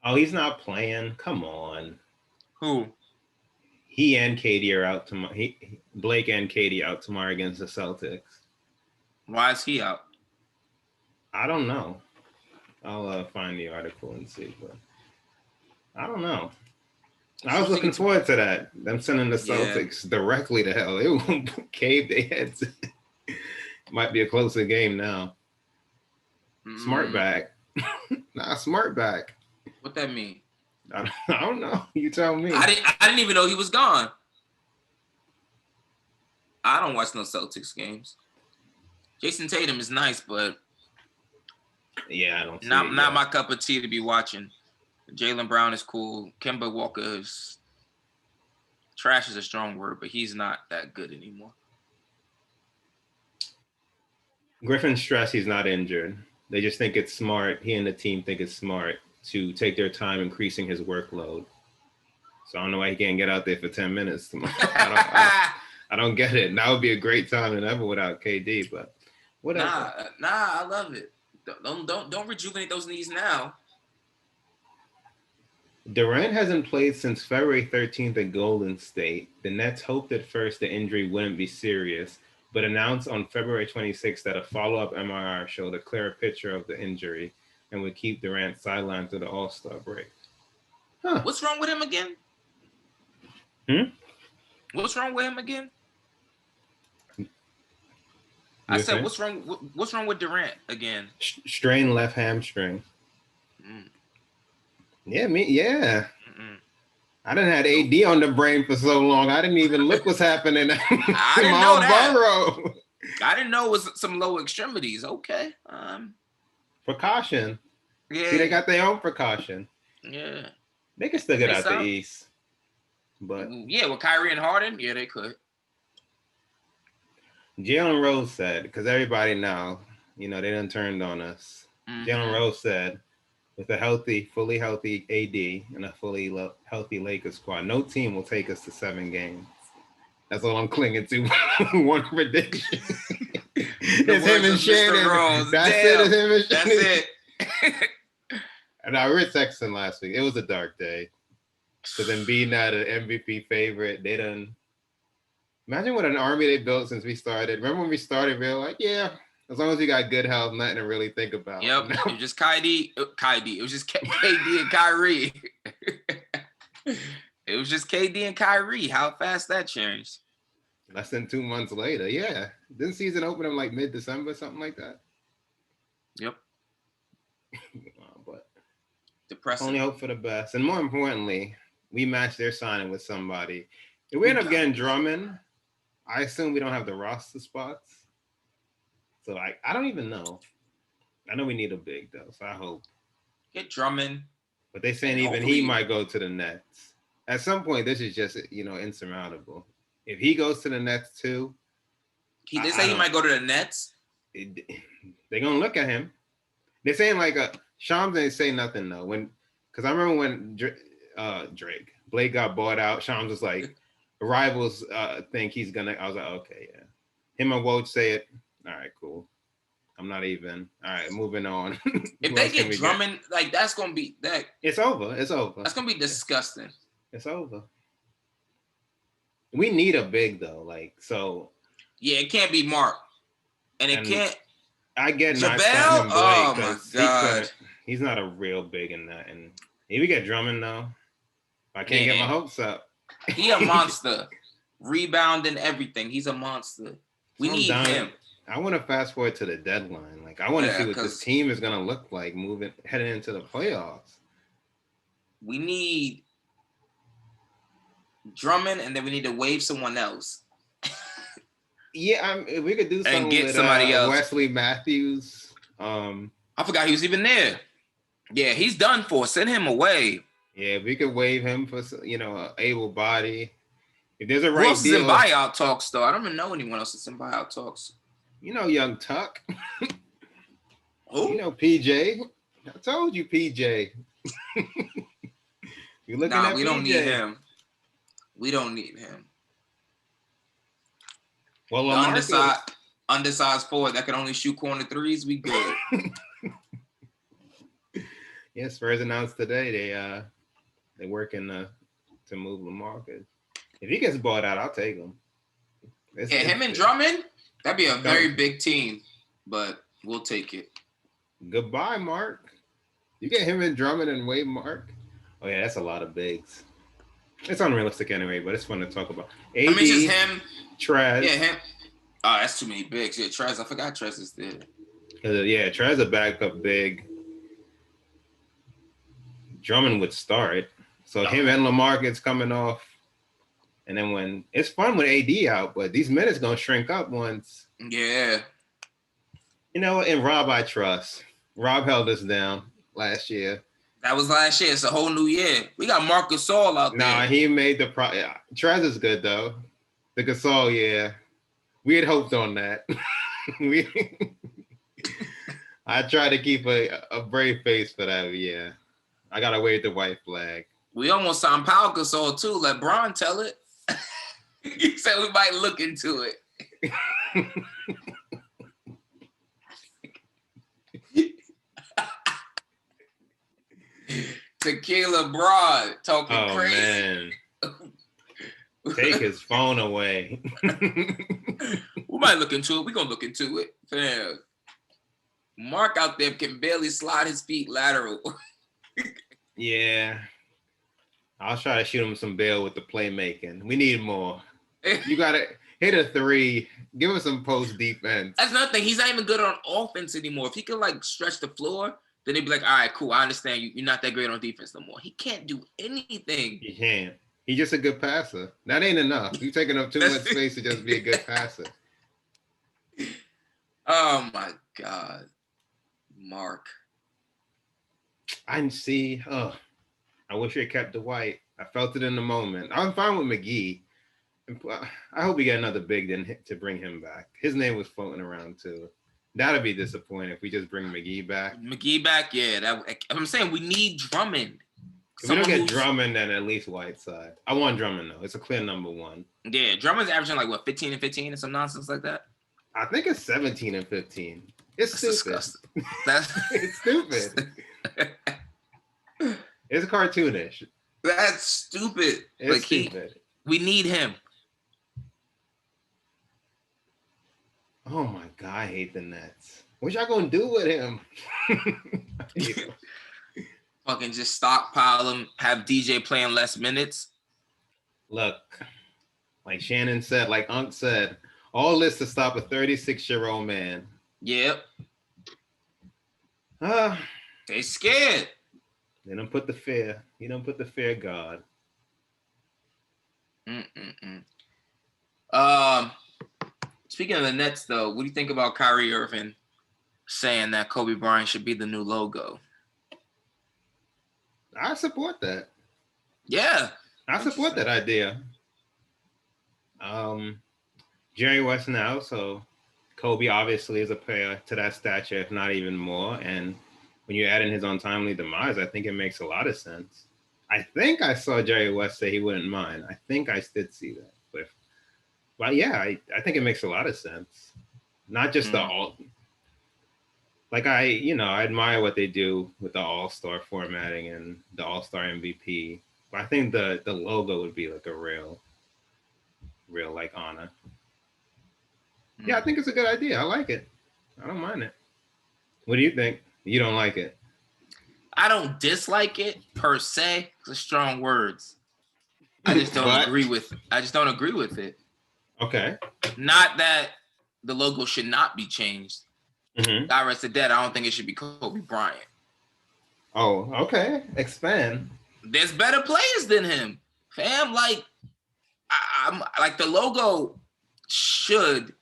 Oh, he's not playing. Come on. Who? He and Katie are out tomorrow. Blake and Katie out tomorrow against the Celtics. Why is he out? I don't know. I'll find the article and see, but I don't know. I was looking forward to that. Them sending the Celtics directly to hell. It won't cave their heads. Might be a closer game now. Smart back. Smart back. What that mean? I don't know. You tell me. I didn't even know he was gone. I don't watch no Celtics games. Jason Tatum is nice, but yeah, I don't. Not my cup of tea to be watching. Jaylen Brown is cool. Kemba Walker is trash is a strong word, but he's not that good anymore. Griffin's stressed he's not injured. They just think it's smart. He and the team think it's smart to take their time increasing his workload. So I don't know why he can't get out there for 10 minutes tomorrow. I don't get it. That would be a great time than ever without KD, but whatever. Nah, I love it. Don't rejuvenate those knees now. Durant hasn't played since February 13th at Golden State. The Nets hoped at first the injury wouldn't be serious, but announced on February 26th that a follow-up MRI showed a clearer picture of the injury and would keep Durant sidelined through the All-Star break. Huh. What's wrong with him again? What's wrong with him again? I said, what's wrong with Durant again? Strained left hamstring. Yeah, I done had AD on the brain for so long. I didn't even look what's happening. I didn't know that. I didn't know it was some lower extremities. Okay. Precaution. Yeah. See, they got their own precaution. Yeah. They can still get out the East. But yeah, with Kyrie and Harden, yeah, they could. Jalen Rose said, because everybody now, they done turned on us. Jalen Rose said, with a fully healthy AD and a fully healthy Lakers squad, no team will take us to 7 games. That's all I'm clinging to. One prediction. It's him and Shannon. That's it. It's him and Shannon. That's it. And I read Sexton last week. It was a dark day. Because Embiid not an MVP favorite. They done. Imagine what an army they built since we started. Remember when we started, we were like, yeah, as long as you got good health, nothing to really think about. Yep, it was just KD. It was just KD and Kyrie. It was just KD and Kyrie. How fast that changed. Less than 2 months later, yeah. Didn't season open in like mid-December, something like that? Yep. But depressing. Only hope for the best. And more importantly, we matched their signing with somebody. If we end up getting Drummond, I assume we don't have the roster spots. So I don't even know. I know we need a big though, so I hope. Get Drummond. But they saying even he might go to the Nets. At some point, this is just insurmountable. If he goes to the Nets too, they say he might go to the Nets. They're gonna look at him. They're saying like Shams didn't say nothing though. Because I remember when Blake got bought out, Shams was like, rivals think he's gonna. I was like, okay, yeah. Him and Woj say it. All right, cool. I'm not even. All right, moving on. If they get Drummond, like that's gonna be that. It's over. It's over. That's gonna be disgusting. It's over. We need a big though, like so. Yeah, it can't be Mark, and it can't. I get JaVale? not starting Blake. Oh my god, he's not a real big in that. And if we get Drummond though, I can't get my hopes up. He a monster, rebounding everything. He's a monster. We need him. I want to fast forward to the deadline. Like I want to see what this team is gonna look like heading into the playoffs. We need Drummond, and then we need to waive someone else. Yeah, if we could do something and get with somebody else. Wesley Matthews. I forgot he was even there. Yeah, he's done for. Send him away. Yeah, if we could waive him for able body. If there's a right Who else deal. is in buyout talks though? I don't even know anyone else that's in buyout talks. Young Tuck. Who? PJ. I told you, PJ. You're looking at we PJ. don't need him. We don't need him. Well, undersized forward that can only shoot corner threes. We good. Yeah, Spurs announced today they're working to move LaMarcus. If he gets bought out, I'll take him. Him and Drummond, that'd be a very big team, but we'll take it. Goodbye, Mark. You get him and Drummond and Wade Mark. Oh yeah, that's a lot of bigs. It's unrealistic anyway, but it's fun to talk about. AD, just him. Trez. Yeah, him. Oh, that's too many bigs. Yeah, Trez. I forgot Trez is there. Yeah, Trez a backup big. Drummond would start. So him and LaMarcus coming off. And then when it's fun with AD out, but these minutes gonna shrink up once. Yeah. And Rob I trust. Rob held us down last year. That was last year. It's a whole new year. We got Marc Gasol out there. Nah, he made the Trez is good though. The Gasol, yeah. We had hoped on that. I try to keep a brave face for that, yeah. I gotta wave the white flag. We almost signed Pau Gasol too. Let Bron tell it. He said we might look into it. Tequila Broad talking crazy. Man. Take his phone away. We might look into it. We're gonna look into it. Fam. Mark out there can barely slide his feet lateral. Yeah. I'll try to shoot him some bail with the playmaking. We need more. You gotta hit a three. Give him some post defense. That's nothing. He's not even good on offense anymore. If he can stretch the floor, then they'd be like, all right, cool. I understand you're not that great on defense no more. He can't do anything. He can't. He's just a good passer. That ain't enough. You're taking up too much space to just be a good passer. Oh my God. Mark. I see. I wish they kept Dwight. I felt it in the moment. I'm fine with McGee. I hope we get another big to bring him back. His name was floating around too. That'd be disappointing if we just bring McGee back. Yeah. I'm saying we need Drummond. If we don't get Drummond, then at least Whiteside. I want Drummond though. It's a clear number one. Yeah, Drummond's averaging 15 and 15 or some nonsense like that. I think it's 17 and 15. It's stupid. It's stupid. It's cartoonish. That's stupid. It's stupid. We need him. Oh my God, I hate the Nets. What y'all gonna do with him? Fucking just stockpile him, have DJ playing less minutes. Look, like Shannon said, like Unc said, all this to stop a 36-year-old man. Yep. They scared. They don't put the fear. You don't put the fear God. Speaking of the Nets, though, what do you think about Kyrie Irving saying that Kobe Bryant should be the new logo? I support that. Yeah. I support that idea. Jerry West now, so Kobe obviously is a player to that stature, if not even more. And when you add in his untimely demise, I think it makes a lot of sense. I think I saw Jerry West say he wouldn't mind. I think I did see that. But yeah, I think it makes a lot of sense. Not just like I admire what they do with the All-Star formatting and the All-Star MVP. But I think the logo would be like a real like honor. Yeah, I think it's a good idea. I like it. I don't mind it. What do you think? You don't like it? I don't dislike it per se. It's strong words. I just don't agree with. I just don't agree with it. Okay. Not that the logo should not be changed. Mm-hmm. God rest the dead. I don't think it should be Kobe Bryant. Oh, okay. Expand. There's better players than him, fam. Like, I'm like the logo should,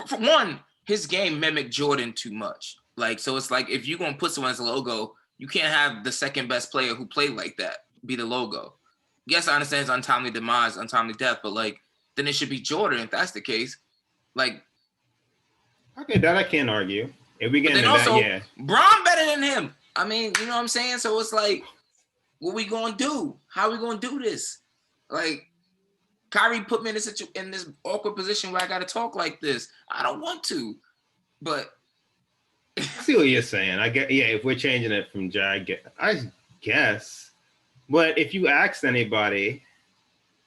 for one, his game mimic Jordan too much. Like, so it's like if you're gonna put someone as a logo, you can't have the second best player who played like that be the logo. Yes, I understand it's untimely demise, untimely death, but like then it should be Jordan if that's the case. Like, okay, that I can't argue. If we get into also, that, yeah, Bron better than him. I mean, you know what I'm saying? So it's like, what we gonna do? How we gonna do this? Like, Kyrie put me in this awkward position where I got to talk like this. I don't want to, but I see what you're saying. I get, yeah. If we're changing it from Jag, I guess. But if you asked anybody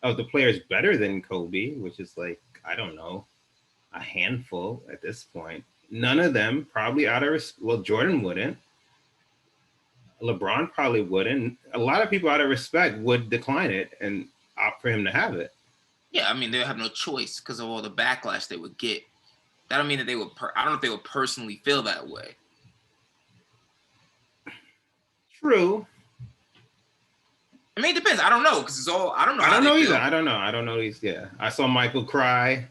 of the players better than Kobe, which is like, I don't know, a handful at this point, none of them probably Jordan wouldn't. LeBron probably wouldn't. A lot of people out of respect would decline it and opt for him to have it. Yeah, I mean, they have no choice because of all the backlash they would get. That don't mean that they would. I don't know if they would personally feel that way. True. I mean, it depends. I don't know because it's all. I don't know. I don't know either. I don't know. Yeah, I saw Michael cry.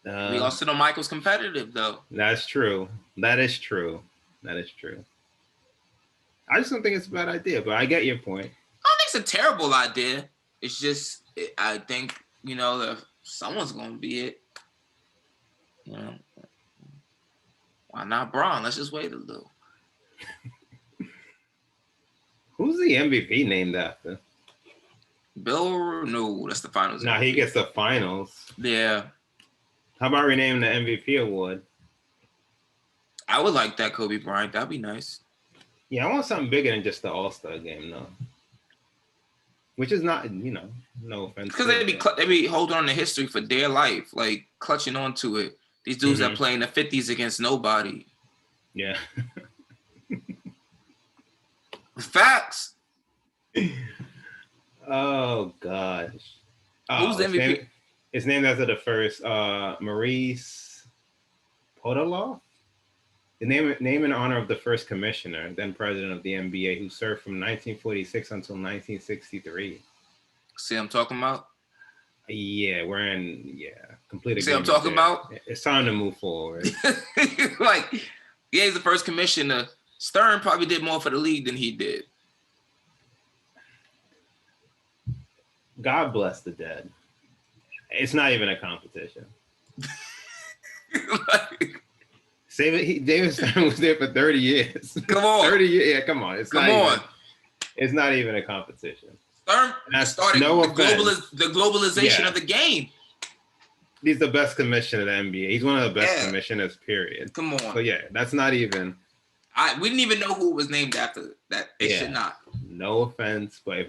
We also know Michael's competitive, though. That's true. That is true. I just don't think it's a bad idea, but I get your point. I don't think it's a terrible idea. It's just, I think, if someone's going to be it, why not Bron? Let's just wait a little. Who's the MVP named after? Bill? No, that's the finals. No, he gets the finals. Yeah. How about renaming the MVP award? I would like that, Kobe Bryant. That'd be nice. Yeah, I want something bigger than just the All-Star game, though. Which is not, no offense. Because they be holding on to history for dear life, like clutching onto it. These dudes that play in the 50s against nobody. Yeah. Facts. Oh, gosh. Who's the MVP? It's named after the first, Maurice Podoloff? The name in honor of the first commissioner, then president of the NBA, who served from 1946 until 1963. See what I'm talking about? Yeah, complete agreement. See what I'm talking about? It's time to move forward. He's the first commissioner. Stern probably did more for the league than he did. God bless the dead. It's not even a competition. David Stern was there for 30 years. Come on. 30 years. Yeah, come on. It's not even a competition. Stern started the globalization of the game. He's the best commissioner of the NBA. He's one of the best commissioners, period. Come on. So, yeah, that's not even. We didn't even know who was named after that. They should not. No offense, but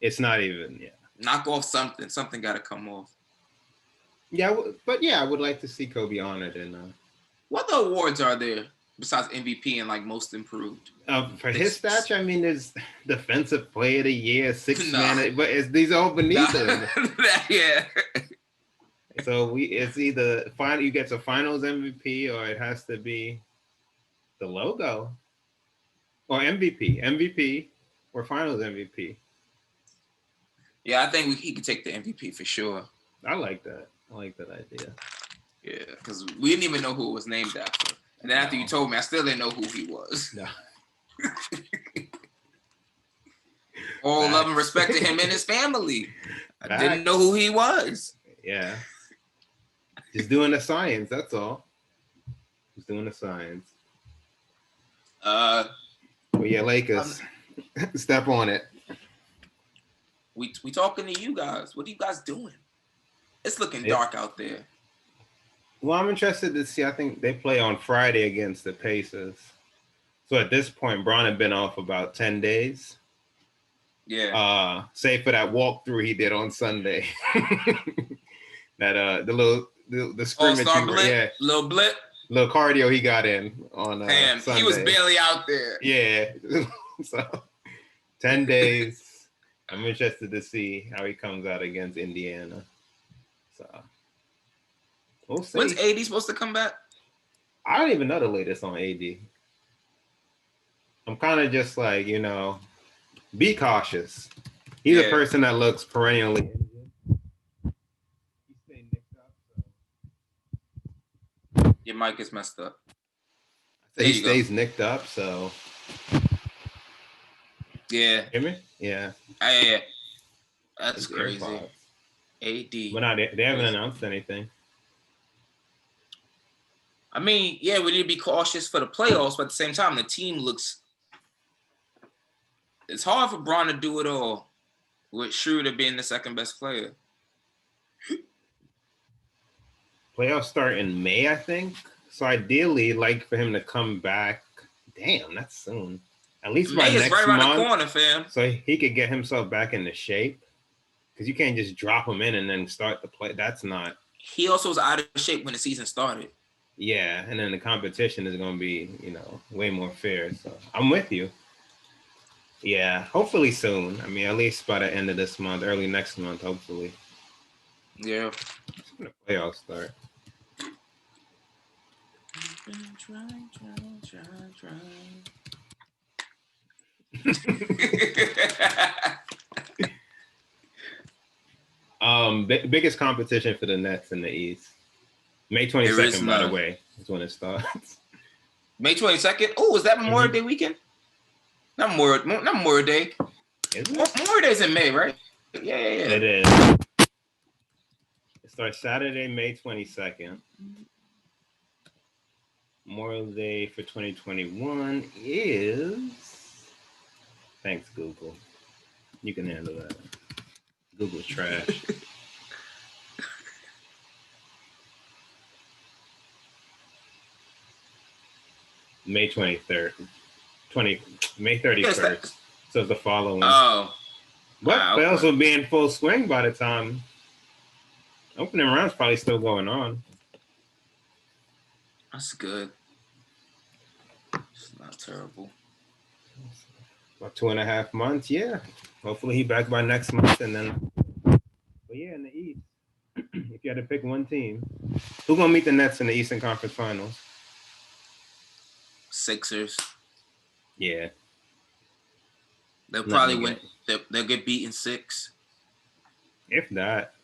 it's not even, Knock off something. Something got to come off. Yeah, but I would like to see Kobe honored. And what other awards are there besides MVP and like most improved? For his stature, I mean, there's defensive player of the year, man, but these are all beneath him. Yeah. So it's either you get a finals MVP or it has to be the logo or MVP or finals MVP. Yeah, I think he could take the MVP for sure. I like that. I like that idea. Yeah, because we didn't even know who it was named after. And then after you told me, I still didn't know who he was. No. All love and respect to him and his family. I didn't know who he was. Yeah. Just doing the science, that's all. Just doing the science. Well, yeah, Lakers. Step on it. We talking to you guys. What are you guys doing? It's looking dark out there. Well, I'm interested to see. I think they play on Friday against the Pacers. So at this point, Bron had been off about 10 days. Yeah. Save for that walkthrough he did on Sunday. That the scrimmage, All-Star blip, little cardio he got in on Damn, Sunday. he was barely out there. Yeah. So 10 days. I'm interested to see how he comes out against Indiana. So we'll see. When's AD supposed to come back? I don't even know the latest on AD. I'm kind of just like, be cautious. He's a person that looks perennially injured. He stayed nicked up, so. Your mic is messed up. He stays nicked up, so. Yeah. Hear me? Yeah. Yeah. That's crazy. AD. But no, they haven't announced anything. I mean, yeah, we need to be cautious for the playoffs, but at the same time, the team looks. It's hard for Bron to do it all with Schroeder being the second best player. Playoffs start in May, I think. So ideally, like for him to come back. Damn, that's soon. At least May by next right around month, the corner, fam. So he could get himself back into shape. Because you can't just drop him in and then start the play. That's not. He also was out of shape when the season started. Yeah, and then the competition is going to be, way more fair. So I'm with you. Yeah, hopefully soon. I mean, at least by the end of this month, early next month, hopefully. Yeah. When the playoffs start. Biggest competition for the Nets in the East. May 22nd, by the way, is when it starts. May 22nd? Oh, is that Memorial Day weekend? Not Memorial Day. Memorial Day's in May, right? Yeah. It is. It starts Saturday, May 22nd. Memorial Day for 2021 is... Thanks, Google. You can handle that. Google's trash. May 23rd. May 31st. So the following. Oh. But playoffs will be in full swing by the time. Opening round's probably still going on. That's good. It's not terrible. About 2.5 months, yeah. Hopefully he back by next month, and then. But yeah, in the East, if you had to pick one team, who's gonna meet the Nets in the Eastern Conference Finals? Sixers. Yeah. They'll probably win. They'll get beaten 6. If that.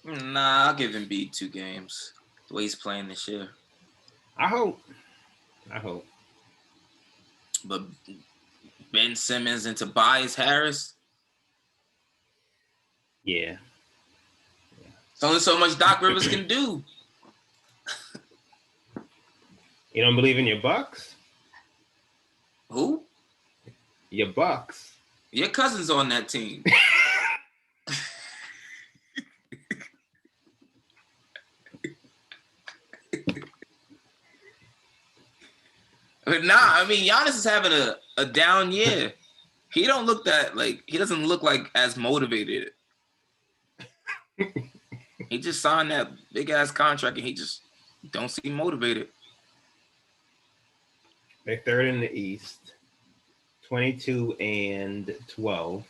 Nah, I'll give Embiid 2 games. The way he's playing this year. I hope. But Ben Simmons and Tobias Harris. Yeah. It's only so much Doc Rivers can do. You don't believe in your Bucks? Who? Your Bucks. Your cousin's on that team. But I mean, Giannis is having a down year. He doesn't look like as motivated. He just signed that big ass contract and he just don't seem motivated. They're third in the East. 22-12.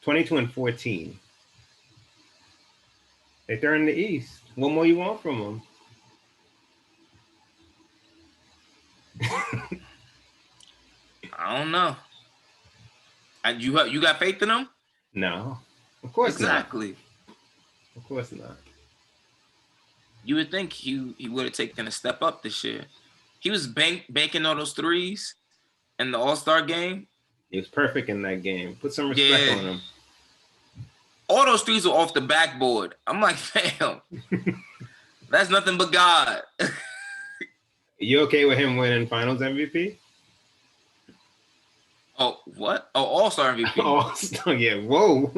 22-14. They're third in the East. What more you want from them? I don't know. You got faith in them? No, of course exactly. Not. Of course not. You would think he would have taken a step up this year. He was banking all those threes in the All-Star game. He was perfect in that game. Put some respect on him. All those threes were off the backboard. I'm like, fam, that's nothing but God. You okay with him winning Finals MVP? Oh, what? Oh, All-Star MVP. All-Star, yeah. Whoa.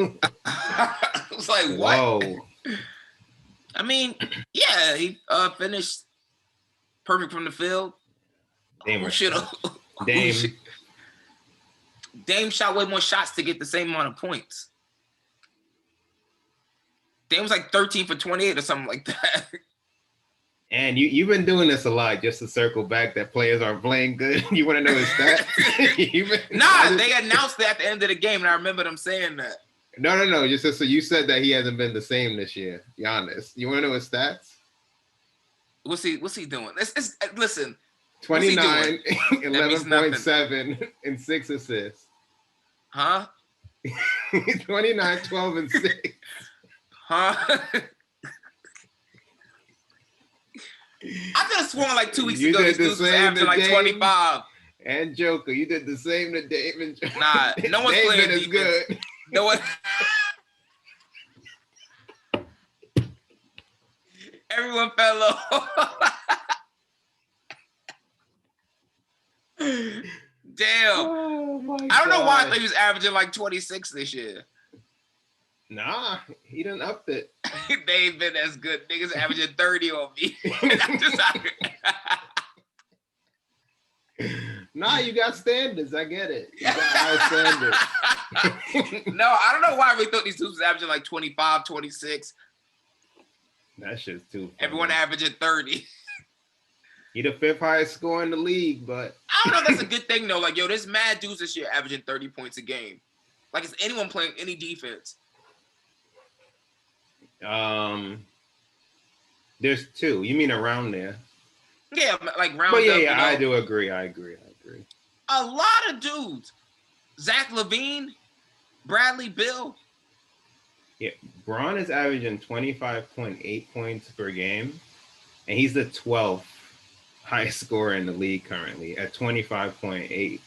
I was like, what? Whoa. I mean, yeah, he finished perfect from the field. Dame shot way more shots to get the same amount of points. Dame was like 13 for 28 or something like that. And you've been doing this a lot just to circle back that players aren't playing good. You want to know his stats? They announced that at the end of the game, and I remember them saying that. No. Just so you said that he hasn't been the same this year. Giannis. You want to know his stats? What's he doing? Listen. 29, 11.7, and 6 assists. Huh? 29, 12, and 6. Huh? I could have sworn like 2 weeks ago these dudes was averaging like 25. And Joker, you did the same to Dame and Joker. Nah, no one's playing defense. Good. No one. Everyone fell off. Damn. Oh I don't know why I thought he was averaging like 26 this year. Nah, he done upped it. They ain't been as good. Niggas averaging 30 on me. Nah, you got standards. I get it. You got high standards. No, I don't know why we thought these dudes was averaging like 25, 26. That shit's too funny. Everyone averaging 30. He the 5th highest scorer in the league, but I don't know if that's a good thing though. Like, yo, there's mad dudes this year averaging 30 points a game. Like, is anyone playing any defense? There's 2. You mean around there? Yeah, like round but yeah, up. Yeah, you know? I do agree. A lot of dudes. Zach LaVine, Bradley Beal. Yeah, Braun is averaging 25.8 points per game, and he's the 12th highest scorer in the league currently at 25.8.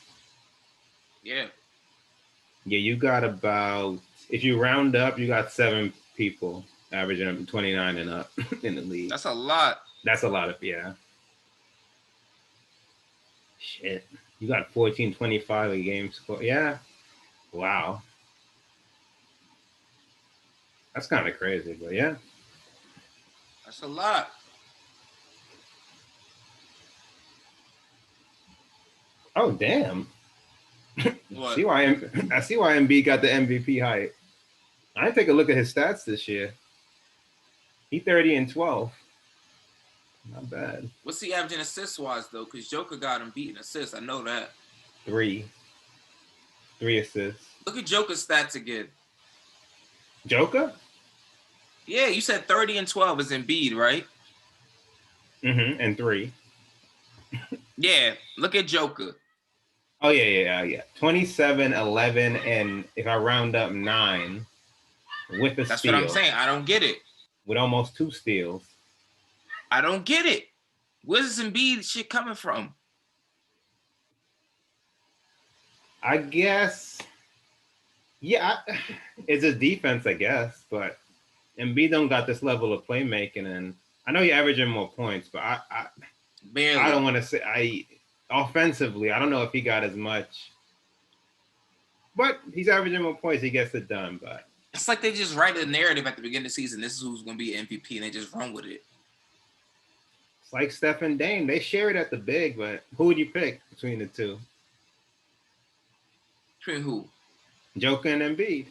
Yeah. Yeah, you got about, if you round up, you got 7 people averaging 29 and up in the league. That's a lot. Yeah. Shit. You got 14.25 a game score. Yeah. Wow. That's kind of crazy, but yeah. That's a lot. Oh, damn. What? I see why Embiid got the MVP hype. I didn't take a look at his stats this year. He 30 and 12. Not bad. What's he averaging assist-wise, though? Because Joker got him beating assists. I know that. 3 assists. Look at Joker's stats again. Joker? Yeah, you said 30 and 12 is Embiid, right? Mm-hmm, and 3. Yeah, look at Joker. Oh, yeah. 27, 11, and if I round up 9 with a steal. That's what I'm saying. I don't get it. With almost 2 steals. I don't get it. Where's this Embiid shit coming from? I guess, yeah, it's a defense, I guess, but Embiid don't got this level of playmaking, and I know you're averaging more points, but I don't want to say, offensively, I don't know if he got as much, but he's averaging more points, he gets it done, but. It's like they just write a narrative at the beginning of the season, this is who's going to be MVP, and they just run with it. It's like Steph and Dame. They share it at the big, but who would you pick between the 2? Between who? Joker and Embiid.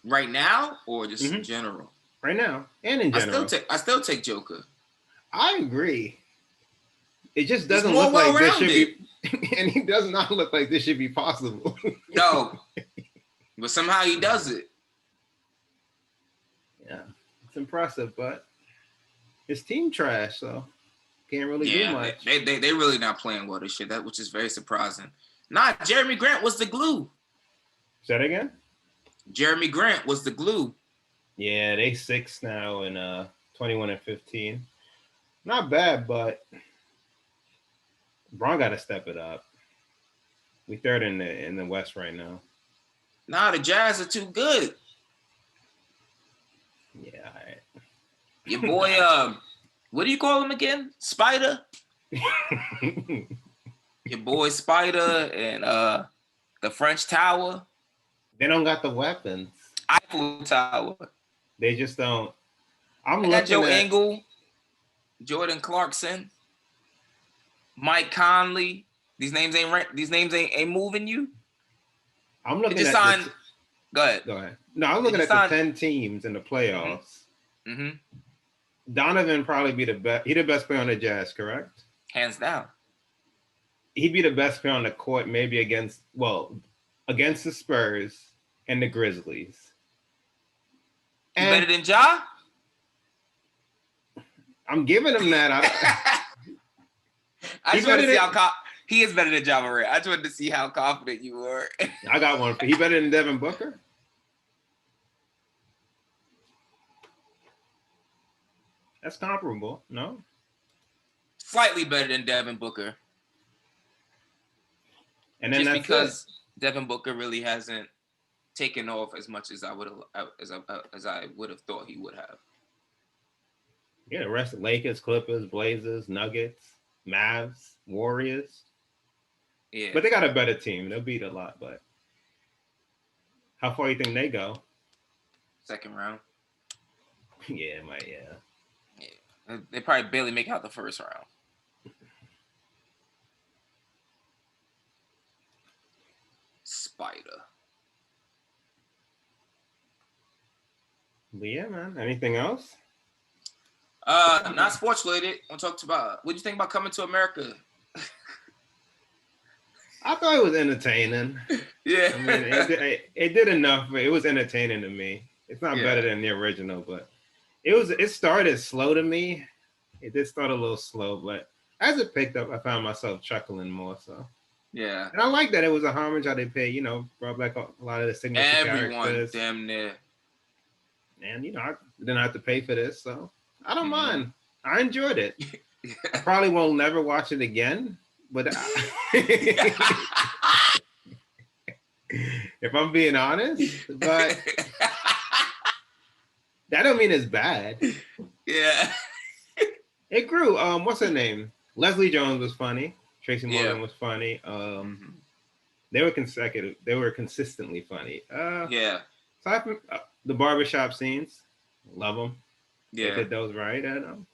Right now, or just in general? Right now, and in general. I still take Joker. I agree. It just doesn't look like this should be, and he does not look like this should be possible. No, but somehow he does it. Yeah, it's impressive, but his team trash, so can't really do much. They really not playing well this shit, which is very surprising. Nah, Jeremy Grant was the glue. Say that again? Jeremy Grant was the glue. Yeah, they 6 now and 21 and 15. Not bad, but Braun got to step it up. We 3rd in the West right now. Nah, the Jazz are too good. Yeah, all right. Your boy, what do you call him again? Spider? Your boy Spider and the French Tower. They don't got the weapons. Eiffel Tower. They just don't. I got Joe Engel, Jordan Clarkson, Mike Conley. These names ain't moving you. I'm looking at signed. Go ahead. No, I'm looking at the 10 teams in the playoffs. Mm-hmm. Donovan probably be the best. He the best player on the Jazz, correct? Hands down. He'd be the best player on the court, maybe against the Spurs and the Grizzlies. And better than Ja? I'm giving him that. I just wanted to see how he is better than Ja Morant. I just wanted to see how confident you were. I got one. He better than Devin Booker? That's comparable, no? Slightly better than Devin Booker. And then just because Devin Booker really hasn't taken off as much as I would have thought he would have. Yeah, the rest of Lakers, Clippers, Blazers, Nuggets, Mavs, Warriors. Yeah. But they got a better team. They'll beat a lot, but how far do you think they go? Second round. Yeah. They probably barely make out the first round. Spider. But yeah, man. Anything else? Not sports related. I'll talk about what do you think about Coming to America? I thought it was entertaining. Yeah. I mean, it did enough, but it was entertaining to me. It's not better than the original, but it started slow to me. It did start a little slow, but as it picked up, I found myself chuckling more. So yeah, and I like that it was a homage how they pay. Brought back a lot of the signature characters. Damn near. And I didn't have to pay for this, so I don't mind. I enjoyed it. I probably won't never watch it again, but if I'm being honest, but that don't mean it's bad. Yeah. It grew. What's her name? Leslie Jones was funny. Tracy Morgan was funny. They were consecutive. They were consistently funny. Yeah. So the barbershop scenes, love them. Yeah. They did those right. And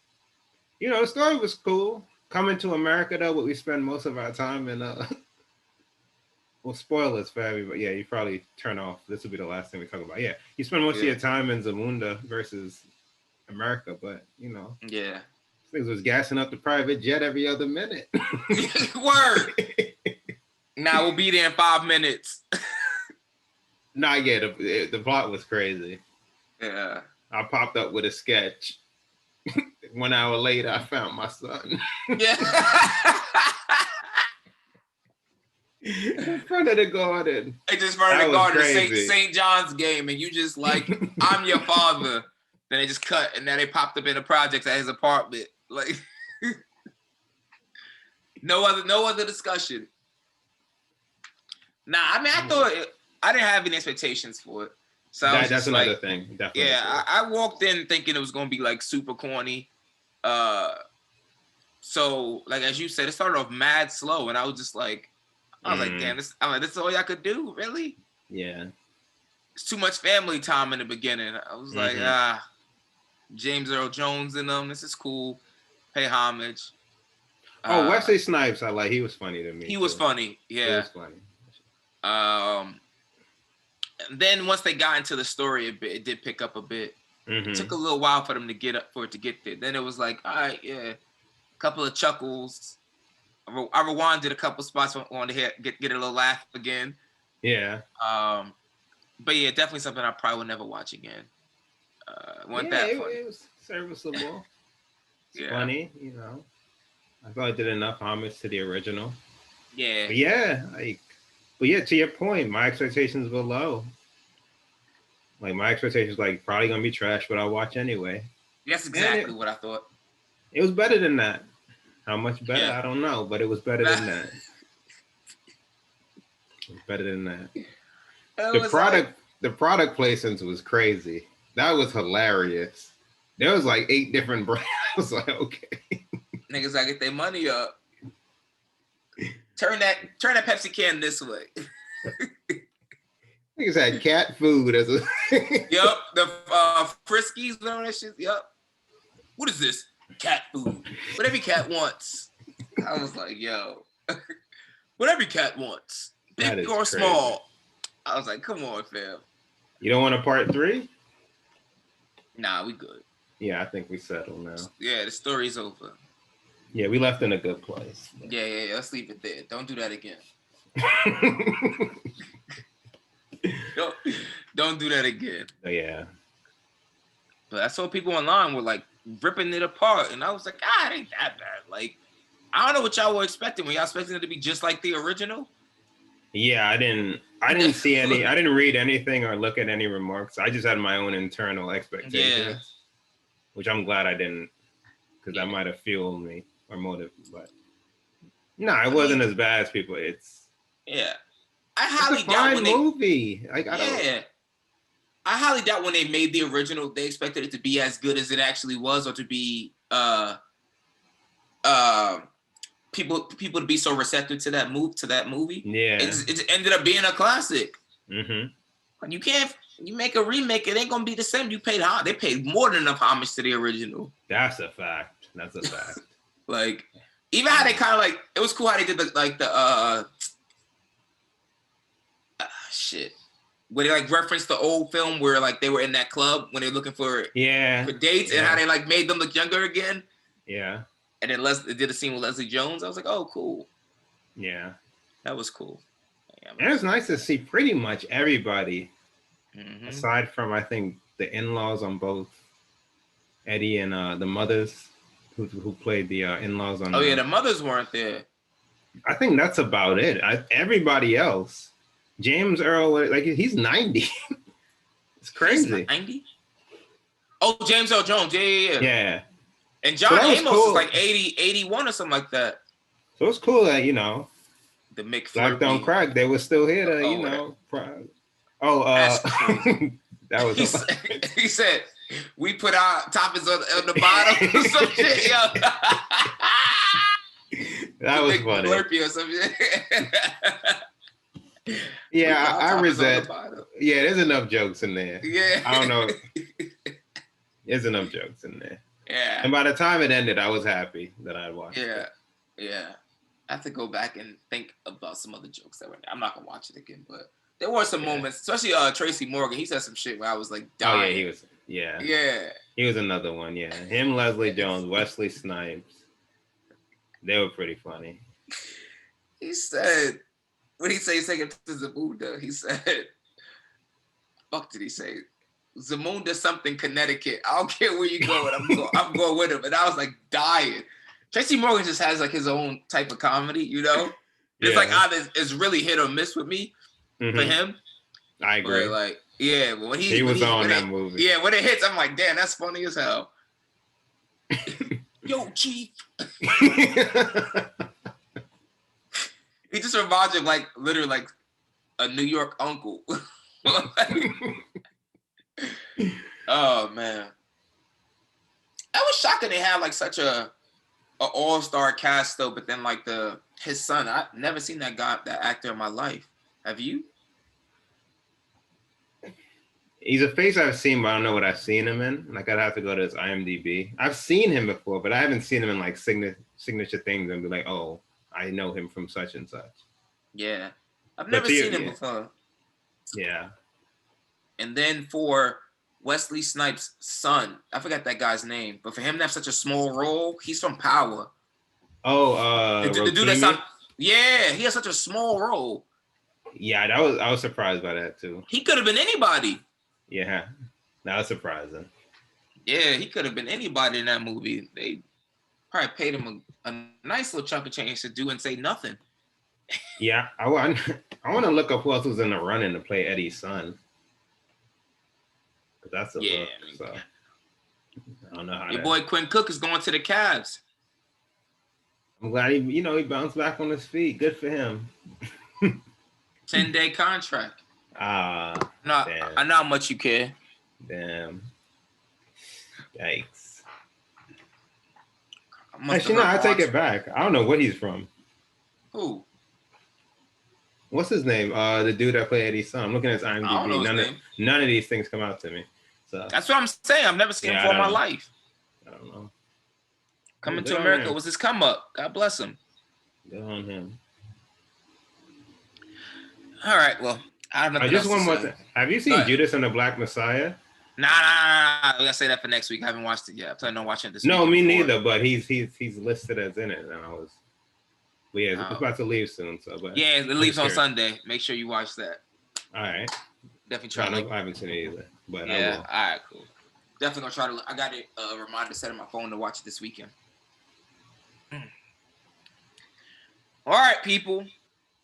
the story was cool. Coming to America though, but we spend most of our time in well, spoilers for everybody. Yeah, you probably turn off. This will be the last thing we talk about. Yeah, you spend most of your time in Zamunda versus America, but yeah, things was gassing up the private jet every other minute. Word. Now we'll be there in 5 minutes. Nah, yeah, the plot was crazy. Yeah, I popped up with a sketch. 1 hour later, I found my son. Yeah. In front of the garden. They just front of the garden, St. John's game, and you just like, I'm your father. Then they just cut, and then they popped up in the projects at his apartment. Like, no other discussion. Nah, I mean, I didn't have any expectations for it. So that's another thing. Definitely. Yeah, I walked in thinking it was gonna be like super corny. So like as you said, it started off mad slow, and I was just like, damn, this is all y'all could do, really? Yeah. It's too much family time in the beginning. I was like, James Earl Jones in them. This is cool. Pay homage. Wesley Snipes, I like. He was funny to me. He was funny. Yeah. He was funny. And then once they got into the story a bit, it did pick up a bit. It took a little while for them to get there. Then it was like, all right, yeah, a couple of chuckles. I rewinded a couple spots. Wanted to get a little laugh again. Yeah. But yeah, definitely something I probably will never watch again. Funny. It was serviceable. It's funny, I thought it did enough homage to the original. Yeah. But to your point, my expectations were low. Like my expectations, like probably gonna be trash, but I'll watch anyway. That's exactly what I thought. It was better than that. How much better? I don't know, but it was better than that. It was better than that. The product placements was crazy. That was hilarious. There was like 8 different brands. I was like, okay. Niggas gotta get their money up. Turn that Pepsi can this way. Niggas had cat food as a Yep, the Friskies and all that shit. Yep. What is this? Cat food. What every cat wants. I was like, yo. What every cat wants. Big or crazy. Small. I was like, come on, fam. You don't want a part 3? Nah, we good. Yeah, I think we settled now. Yeah, the story's over. Yeah, we left in a good place. Yeah. Let's leave it there. Don't do that again. Don't do that again. Yeah. But I saw people online were like ripping it apart, and I was like, it ain't that bad. Like, I don't know what y'all were expecting. Were y'all expecting it to be just like the original? Yeah, I didn't see any. I didn't read anything or look at any remarks. I just had my own internal expectations, which I'm glad I didn't, because that might have fueled me or motivated. But no, it wasn't as bad as people. I highly doubt when movie. I highly doubt when they made the original, they expected it to be as good as it actually was, or to be people to be so receptive to that movie. Yeah, it ended up being a classic. Mm-hmm. You make a remake, it ain't gonna be the same. They paid more than enough homage to the original. That's a fact. Like, even how they kind of like, it was cool how they did the shit. Where they like referenced the old film where like they were in that club when they were looking for dates, and how they like made them look younger again. Yeah. And then they did a scene with Leslie Jones. I was like, oh, cool. Yeah. That was cool. Yeah, and it was nice to see pretty much everybody, aside from, I think, the in-laws on both Eddie and the mothers who played the in-laws on. The mothers weren't there. I think that's about it. Everybody else. James Earl, like, he's 90. It's crazy. He's 90? Oh, James Earl Jones. Yeah. Yeah. And John Amos is like 80, 81 or something like that. So it's cool that, the McFlurry. Black Don't Crack, they were still here to, that was he said, we put our toppings on the bottom or some shit, yo. That was funny. Slurpee or some shit. Yeah, I resent. Yeah, there's enough jokes in there. Yeah. I don't know. There's enough jokes in there. Yeah. And by the time it ended, I was happy that I watched it. Yeah. I have to go back and think about some other jokes that were there. I'm not going to watch it again, but there were some moments, especially Tracy Morgan. He said some shit where I was like dying. Oh, yeah, he was. Yeah. Yeah. He was another one, yeah. Him, Leslie Jones, Wesley Snipes. They were pretty funny. He said, what did he say? He's taking to Zamunda. He said, fuck did he say? Zamunda something Connecticut. I don't care where you go, I'm going with him. And I was like dying. Tracy Morgan just has like his own type of comedy, It's like it's really hit or miss with me for him. I agree. But like, yeah, when he was on that movie. Yeah, when it hits, I'm like, damn, that's funny as hell. Yo, Chief. He just reminds me of like literally like a New York uncle. Oh man, that was shocking. They had like such a all-star cast though, but then like his son, I've never seen that actor in my life. Have you? He's a face I've seen, but I don't know what I've seen him in. Like, I'd have to go to his IMDb. I've seen him before, but I haven't seen him in like signature things and be like, oh, I know him from such and such. Yeah, I've never seen him before. Yeah. And then for Wesley Snipes' son, I forgot that guy's name, but for him to have such a small role, he's from Power. Oh, the dude that's not. Yeah, he has such a small role. Yeah, I was surprised by that too. He could have been anybody. Yeah, that was surprising. Yeah, he could have been anybody in that movie. They probably paid him a nice little chunk of change to do and say nothing. Yeah, I want to look up who else was in the running to play Eddie's son. That's a look. So I don't know how. Your boy Quinn Cook is going to the Cavs. I'm glad he bounced back on his feet. Good for him. 10-day contract. Damn. I know how much you care. Damn. Yikes. Actually, no, I take it back. I don't know what he's from. Who? What's his name? The dude that played Eddie's son. I'm looking at his IMDb. I don't know his name. None of these things come out to me. So that's what I'm saying. I've never seen him before in my life. I don't know. Coming to America was his come up. God bless him. Good on him. All right, well, I have nothing else to say. Have you seen Judas and the Black Messiah? Nah. I gotta say that for next week. I haven't watched it yet. I plan on watching it this week. No, me neither. But he's listed as in it, and it's about to leave soon. So, but yeah, it leaves on Sunday. Make sure you watch that. All right. Definitely try. I haven't seen it either, but yeah. I will. All right, cool. Definitely gonna try to. I got a reminder set on my phone to watch it this weekend. All right, people.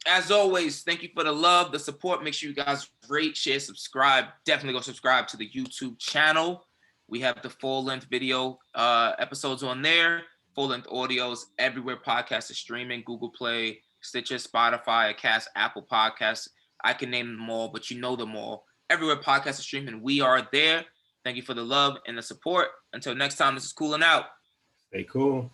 As always, thank you for the love, the support. Make sure you guys rate, share, subscribe. Definitely go subscribe to the YouTube channel. We have the full-length video episodes on there. Full-length audios everywhere podcasts are streaming. Google Play, Stitcher, Spotify, Cast, Apple Podcasts. I can name them all, but you know them all. Everywhere podcasts are streaming, we are there. Thank you for the love and the support. Until next time, this is Coolin out. Stay cool.